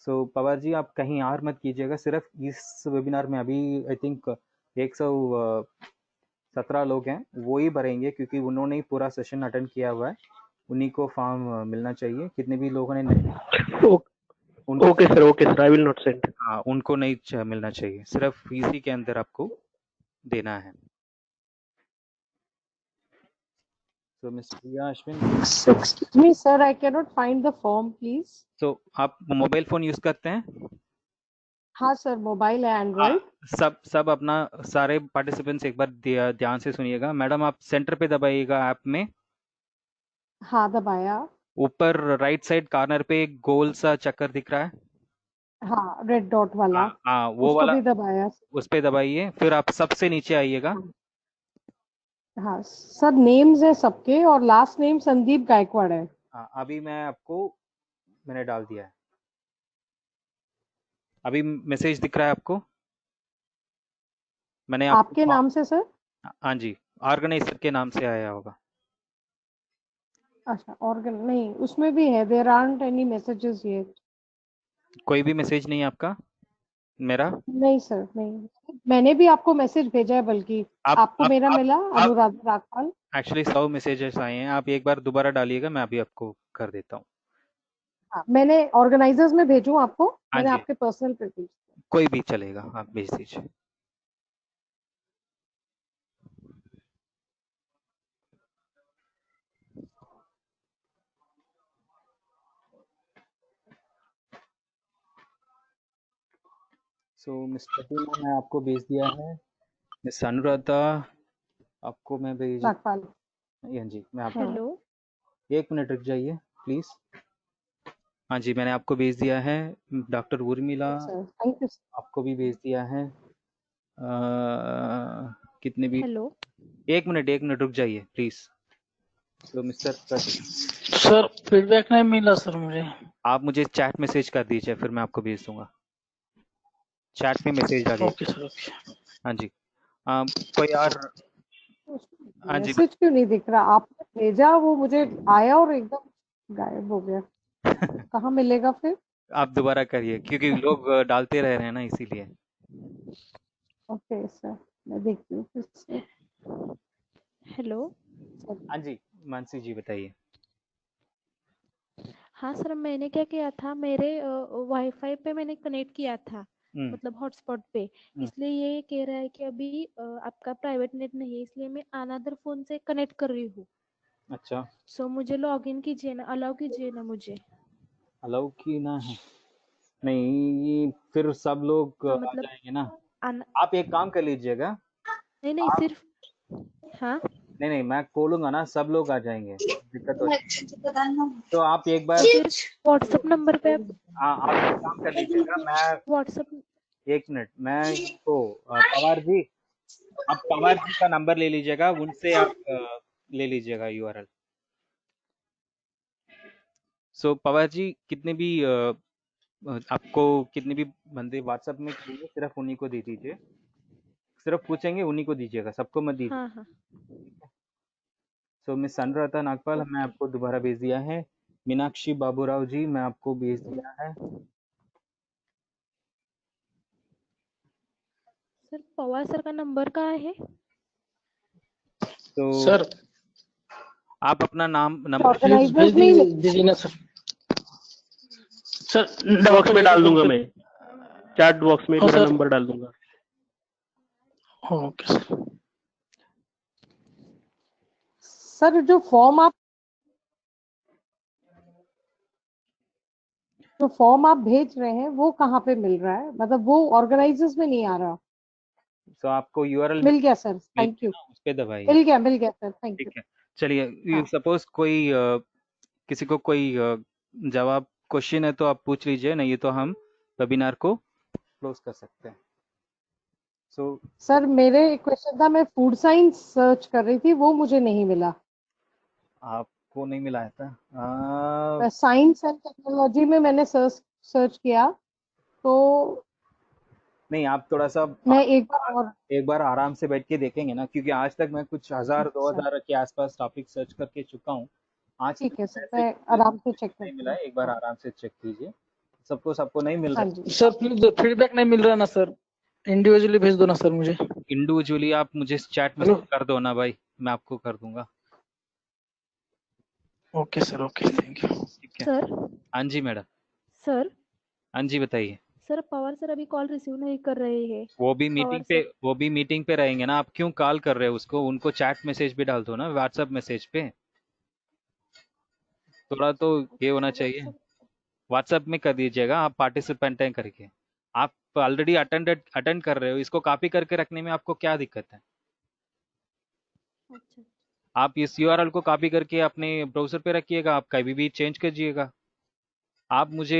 Speaker 1: सो पवार जी, आप कहीं और मत कीजिएगा, सिर्फ इस वेबिनार में अभी आई थिंक 117 लोग हैं, वो ही भरेंगे, क्योंकि उन्होंने ही पूरा सेशन अटेंड किया हुआ है। उन्हीं को फॉर्म मिलना चाहिए। कितने भी लोगों ने नहीं, उनको
Speaker 4: okay sir, I will not send.
Speaker 1: हाँ, उनको नहीं मिलना चाहिए, सिर्फ इसी के अंदर आपको देना है। तो miss Priya Ashwin,
Speaker 5: Excuse me, sir, I cannot find the form, please.
Speaker 1: तो आप मोबाइल फोन यूज करते हैं?
Speaker 5: हाँ सर, मोबाइल है, एंड्रॉइड।
Speaker 1: सब अपना सारे पार्टिसिपेंट्स एक बार ध्यान से सुनिएगा। मैडम, आप सेंटर पे दबाइएगा ऐप में।
Speaker 5: हाँ, दबाया।
Speaker 1: ऊपर राइट साइड कॉर्नर पे एक गोल सा चक्कर दिख रहा है।
Speaker 5: हाँ, रेड डॉट वाला।
Speaker 1: हाँ, वो
Speaker 5: उसको
Speaker 1: वाला,
Speaker 5: भी दबाया।
Speaker 1: उस पे दबाइए। फिर आप सबसे नीचे आइएगा।
Speaker 5: हाँ सर, नेम्स है सबके और लास्ट नेम संदीप गायकवाड़ है।
Speaker 1: हाँ, अभी मैंने डाल दिया है। अभी मैसेज दिख रहा है आपको? मैंने
Speaker 5: आपके नाम से सर?
Speaker 1: हाँ जी, ऑर्गेनाइजर के नाम से आया होगा।
Speaker 5: अच्छा, ऑर्गन नहीं, उसमें भी है, there aren't any messages yet.
Speaker 1: कोई भी मैसेज नहीं है आपका मेरा?
Speaker 5: नहीं सर, नहीं, मैंने भी आपको मैसेज भेजा है, बल्कि आपको मेरा मिला, अनुराधा रागपाल।
Speaker 1: एक्चुअली 100 मैसेजेस आए हैं, आप एक बार दोबारा डालिएगा, मैं अभी आपको कर देता हूँ।
Speaker 5: हाँ, मैंने ऑर्गेनाइजर्स में भेजूं आपको?
Speaker 1: हाँ
Speaker 5: मैंने
Speaker 1: जी,
Speaker 5: आपके पर्सनल पे भेजा।
Speaker 1: कोई भी चलेगा, आप भेज दीजिए। सो मिस्टर टीना, मैं आपको भेज दिया है। मिस अनुराधा, आपको मैं भेज,
Speaker 5: रागपाल।
Speaker 1: हाँ जी, मैं आपको,
Speaker 5: हेलो।
Speaker 1: एक मिनट रुक जाइए प्लीज। हाँ जी, मैंने आपको भेज दिया है। Doctor Urmila,
Speaker 5: sir, thank you.
Speaker 1: आपको भी भेज दिया है। कितने भी, एक मिनट रुक जाइए प्लीज। तो मिस्टर प्रतीक,
Speaker 4: सर फीडबैक नहीं मिला सर मुझे।
Speaker 1: आप मुझे चैट मैसेज कर दीजिए, फिर मैं आपको भेज दूंगा। चैट में मैसेज डालिए।
Speaker 4: Okay sir, okay.
Speaker 1: हाँ जी, कोई और? हाँ जी,
Speaker 5: मैसेज क्यों नहीं दिख रहा? आपने भेजा, वो मुझे आया और एकदम गायब हो गया। कहाँ मिलेगा फिर?
Speaker 1: आप दोबारा करिए, क्योंकि लोग डालते रह रहे हैं ना, इसीलिए।
Speaker 5: ओके सर, मैं देखती हूँ फिर से।
Speaker 6: हेलो।
Speaker 1: हाँ जी, मानसी जी बताइए।
Speaker 6: हाँ सर, मैंने क्या किया था, मेरे वाईफाई पे मैंने कनेक्ट किया था, मतलब हॉटस्पॉट पे। इसलिए ये कह रहा है कि अभी आपका प्राइवेट नेट नहीं है, इसलिए मैं अनदर फोन से कनेक्ट कर रही हूँ।
Speaker 1: अच्छा,
Speaker 6: सो मुझे लॉगिन कीजिए ना, अलाउ कीजिए ना मुझे।
Speaker 1: अलाउ की ना है? नहीं, फिर सब लोग
Speaker 6: हाँ
Speaker 1: आ
Speaker 6: मतलब
Speaker 1: जाएंगे ना। आप एक काम कर लीजिएगा।
Speaker 6: नहीं
Speaker 1: आप,
Speaker 6: सिर्फ, हाँ
Speaker 1: नहीं, मैं खोलूंगा ना, सब लोग आ जाएंगे, दिक्कत हो जाएगी। तो आप एक बार,
Speaker 6: सिर्फ व्हाट्सएप नंबर पे
Speaker 1: हाँ, आप एक काम कर लीजिएगा। मैं,
Speaker 6: व्हाट्सएप।
Speaker 1: एक मिनट, मैं इनको पवार जी, आप पवार जी का नंबर ले लीजिएगा, उनसे आप ले लीजिएगा यूआरएल। सो पवार जी, कितने भी आपको कितने भी बंदे व्हाट्सएप में चाहिए, सिर्फ उन्हीं को दे दीजिए। सिर्फ पूछेंगे उन्हीं को दीजिएगा, सबको मत दीजिए।
Speaker 6: हाँ हाँ,
Speaker 1: सो मिस अनुराधा नागपाल, मैं आपको दोबारा भेज दिया है। मीनाक्षी बाबूराव जी, मैं आपको भेज दिया है।
Speaker 6: सर पवार सर का नंबर कहाँ है?
Speaker 1: तो
Speaker 4: सर
Speaker 1: आप अपना नंबर
Speaker 5: ऑर्गेनाइजर्स
Speaker 4: भेज
Speaker 5: में ही
Speaker 4: दीजिए ना सर। सर बॉक्स में डाल दूंगा मैं, चैट बॉक्स में मेरा नंबर डाल दूंगा। Okay sir.
Speaker 5: सर, जो फॉर्म आप भेज रहे हैं वो कहाँ पे मिल रहा है? मतलब वो ऑर्गेनाइजर्स में नहीं आ रहा।
Speaker 1: तो आपको यूआरएल
Speaker 5: मिल गया सर, थैंक यू।
Speaker 1: उस पे दबाइए।
Speaker 5: मिल गया सर, थैंक
Speaker 1: ठीक
Speaker 5: यू।
Speaker 1: है। चलिए,
Speaker 5: हाँ
Speaker 1: सपोज कोई किसी को कोई जवाब क्वेश्चन है तो आप पूछ लीजिए, नहीं तो हम वेबिनार को क्लोज कर सकते हैं। सो
Speaker 5: सर, मेरे क्वेश्चन था, मैं फूड साइंस सर्च कर रही थी, वो मुझे नहीं मिला।
Speaker 1: आपको नहीं मिला था?
Speaker 5: साइंस एंड टेक्नोलॉजी में मैंने सर्च किया, तो
Speaker 1: नहीं, आप थोड़ा सा
Speaker 5: मैं एक बार और।
Speaker 1: एक बार आराम से बैठ के देखेंगे ना, क्योंकि आज तक मैं कुछ 1000-2000 के आसपास टॉपिक सर्च करके चुका हूँ। आज तक
Speaker 5: ठीक है सर,
Speaker 1: ऐसे
Speaker 5: मैं
Speaker 1: किसी को
Speaker 5: आराम से चेक
Speaker 1: नहीं
Speaker 5: करती
Speaker 1: मिला
Speaker 5: हूँ।
Speaker 1: है। एक बार
Speaker 5: हाँ
Speaker 1: आराम से चेक कीजिए। सबको सबको नहीं मिल
Speaker 5: हाँ
Speaker 1: रहा
Speaker 5: जी।
Speaker 7: सर प्लीज फीडबैक नहीं मिल रहा ना सर, इंडिविजुअली भेज दो ना सर मुझे।
Speaker 1: है। इंडिविजुअली आप मुझे चैट
Speaker 7: हेलो।
Speaker 1: मैसेज कर दो ना भाई, मैं आपको कर दूंगा।
Speaker 7: Okay sir, okay, thank you.
Speaker 1: ठीक है।
Speaker 6: सर
Speaker 1: हाँ जी मैडम।
Speaker 6: सर
Speaker 1: हाँ जी, बताइए।
Speaker 6: सर पवार सर अभी कॉल रिसीव नहीं कर रहे हैं। पवार सर
Speaker 1: वो भी मीटिंग पे रहेंगे ना, आप क्यों कॉल कर रहे हो उसको? उनको चैट मैसेज भी डाल दो ना, व्हाट्सएप मैसेज पे। थोड़ा तो ये होना चाहिए।
Speaker 6: व्हाट्सएप।
Speaker 1: व्हाट्सएप में कर दीजिएगा, आप पार्टिसिपेंट हैं करके। आप ऑलरेडी अटेंड कर रहे हो, इसको कॉपी करके रखने में आपको क्या दिक्कत है?
Speaker 6: अच्छा
Speaker 1: आप इस यूआरएल को कॉपी करके अपने ब्राउजर पे रखिएगा, आप कभी भी चेंज कीजिएगा। आप मुझे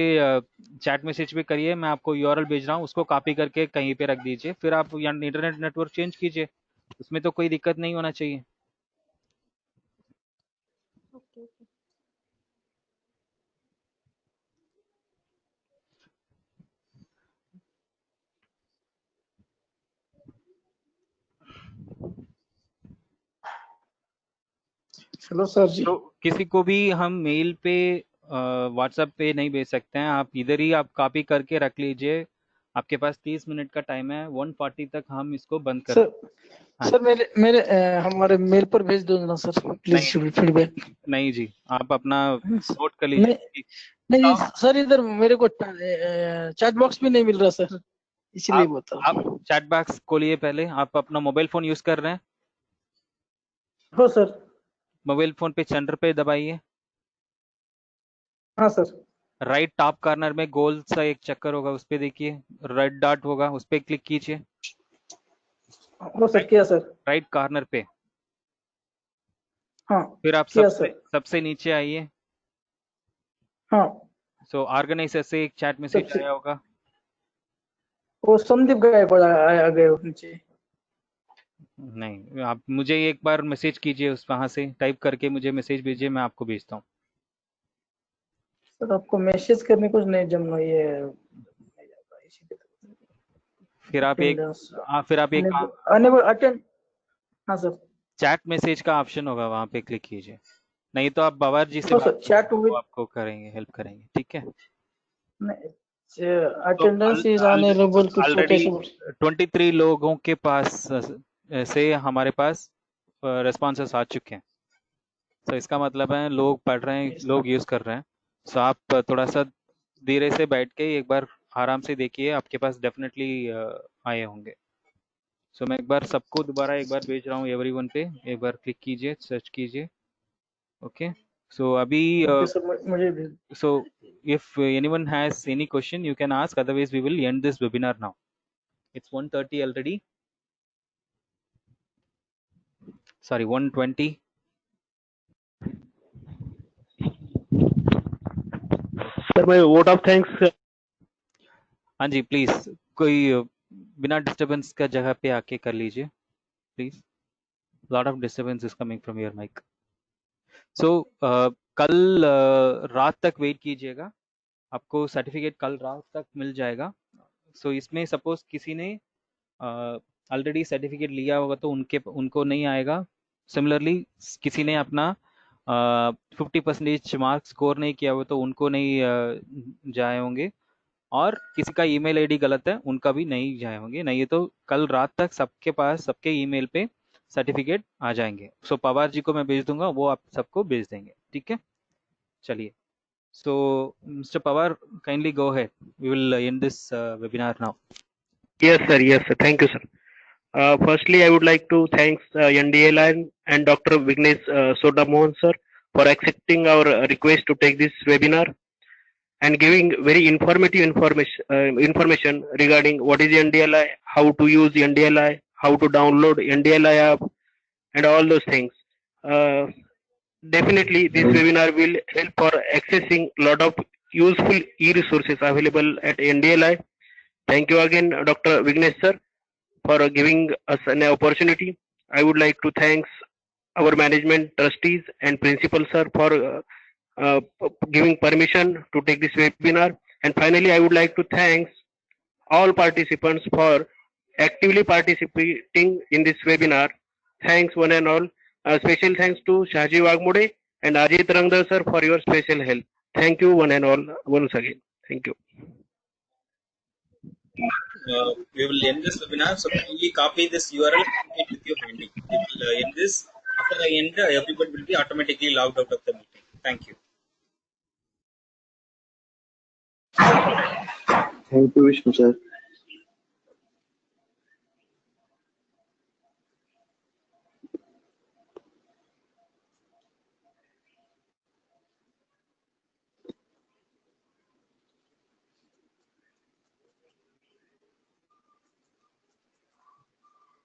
Speaker 1: चैट मैसेज पे करिए, मैं आपको यूआरएल भेज रहा हूँ, उसको कॉपी करके कहीं पे रख दीजिए, फिर आप इंटरनेट नेटवर्क चेंज कीजिए। उसमें तो कोई दिक्कत नहीं होना चाहिए।
Speaker 6: Okay okay.
Speaker 7: हेलो सर जी।
Speaker 1: तो किसी को भी हम मेल पे व्हाट्सएप पे नहीं भेज सकते हैं, आप इधर ही आप कॉपी करके रख लीजिए। आपके पास 30 मिनट का टाइम है, 1:40 तक हम इसको बंद कर
Speaker 7: सर
Speaker 1: देंगे। हाँ
Speaker 7: सर
Speaker 1: जी।
Speaker 7: मेरे हमारे मेल पर भेज दो ना सर,
Speaker 1: नहीं
Speaker 7: प्लीज फीडबैक।
Speaker 1: नहीं जी, आप अपना नोट कर
Speaker 7: नहीं
Speaker 1: लीजिए।
Speaker 7: नहीं
Speaker 1: बताओ।
Speaker 7: सर, इधर मेरे को चैट बॉक्स भी नहीं मिल रहा सर, इसीलिए
Speaker 1: आप
Speaker 7: बता
Speaker 1: आप
Speaker 7: रहा हूँ।
Speaker 1: चैट बॉक्स खोलिए पहले। आप अपना मोबाइल फ़ोन यूज़ कर रहे हैं?
Speaker 7: हो सर।
Speaker 1: मोबाइल फ़ोन पे सेंटर पे दबाइए।
Speaker 7: हाँ सर।
Speaker 1: राइट टॉप कॉर्नर में गोल सा एक चक्कर होगा, उस पे देखिए। रेड डॉट होगा, उस पे क्लिक कीजिए।
Speaker 7: हो सर, किया सर।
Speaker 1: राइट कॉर्नर पे।
Speaker 7: हाँ
Speaker 1: फिर आप
Speaker 7: किया
Speaker 1: सबसे
Speaker 7: सर।
Speaker 1: सबसे नीचे आइए।
Speaker 7: हाँ
Speaker 1: सो ऑर्गेनाइजर से एक चैट मैसेज
Speaker 7: सबसे
Speaker 1: आया होगा।
Speaker 7: वो संदीप गायकवाड़ आ गए नीचे।
Speaker 1: नहीं, आप मुझे एक बार मैसेज कीजिए, उस वहाँ से टाइप करके मुझे मैसेज भेजिए, मैं आपको भेजता हूँ।
Speaker 7: सर आपको मैसेज करने कुछ नहीं जमना ये
Speaker 1: फिर आप एक
Speaker 7: अटेंडेंस
Speaker 1: फिर आप एक
Speaker 7: अनेबल अटेंड। हाँ सर।
Speaker 1: चैट मैसेज का ऑप्शन होगा, वहाँ पे क्लिक कीजिए। नहीं तो आप बाबर जी से
Speaker 7: हो
Speaker 1: बात
Speaker 7: सर,
Speaker 1: कीजिए,
Speaker 7: चैट
Speaker 1: वो
Speaker 7: विद
Speaker 1: आपको करेंगे, हेल्प करेंगे। ठीक है। तो
Speaker 7: अटेंडेंस इज अनअवेलेबल, कुछ
Speaker 1: ऑलरेडी
Speaker 7: कैसे बोल।
Speaker 1: 23 लोगों के पास से हमारे पास रिस्पॉन्सेस आ चुके हैं। तो इसका मतलब है लोग पढ़ रहे हैं, लोग यूज़ कर रहे हैं। सो आप थोड़ा सा धीरे से बैठ के एक बार आराम से देखिए, आपके पास डेफिनेटली आए होंगे। सो मैं एक बार सबको दोबारा एक बार भेज रहा हूँ, एवरीवन पे एक बार क्लिक कीजिए, सर्च कीजिए। ओके। सो अभी
Speaker 7: ओके सर, मुझे भी।
Speaker 1: so if anyone has any question you can ask, otherwise we will end this webinar now. It's 1:30 already. Sorry, 1:20.
Speaker 4: Sir, my vote of thanks.
Speaker 1: हाँ जी, please कोई बिना disturbance का जगह पे आके कर लीजिए please. Lot of disturbance is coming from your mic. So कल रात तक वेट कीजिएगा, आपको सर्टिफिकेट कल रात तक मिल जाएगा। सो इसमें सपोज किसी ने ऑलरेडी सर्टिफिकेट लिया होगा तो उनको नहीं आएगा। सिमिलरली किसी ने अपना 50% मार्क्स स्कोर नहीं किया हुआ तो उनको नहीं जाए होंगे। और किसी का ईमेल आईडी गलत है, उनका भी नहीं जाए होंगे। नहीं तो कल रात तक सबके पास सबके ईमेल पे सर्टिफिकेट आ जाएंगे। सो पवार जी को मैं भेज दूंगा, वो आप सबको भेज देंगे। ठीक है, चलिए। So mister Pawar, kindly go ahead, we will end this webinar now.
Speaker 4: Yes, sir. Yes, sir. Thank you, sir. Firstly, I would like to thank NDLI and Dr. Vignesh Sodamohan, sir, for accepting our request to take this webinar and giving very informative information regarding what is NDLI, how to use NDLI, how to download NDLI app, and all those things. Definitely, this webinar will help for accessing lot of useful e-resources available at NDLI. Thank you again, Dr. Vignesh sir, for giving us an opportunity. I would like to thank our management trustees and principal sir for giving permission to take this webinar. And finally, I would like to thank all participants for actively participating in this webinar. Thanks one and all. Special thanks to Shaji Wagmode and Ajit Rangdar sir for your special help. Thank you one and all once again. Thank you.
Speaker 8: We will end this webinar. So kindly copy this URL and keep it with you handy. We will end this. After I end, everybody will be automatically logged out of the meeting. Thank you.
Speaker 3: Thank you, Vishnu sir.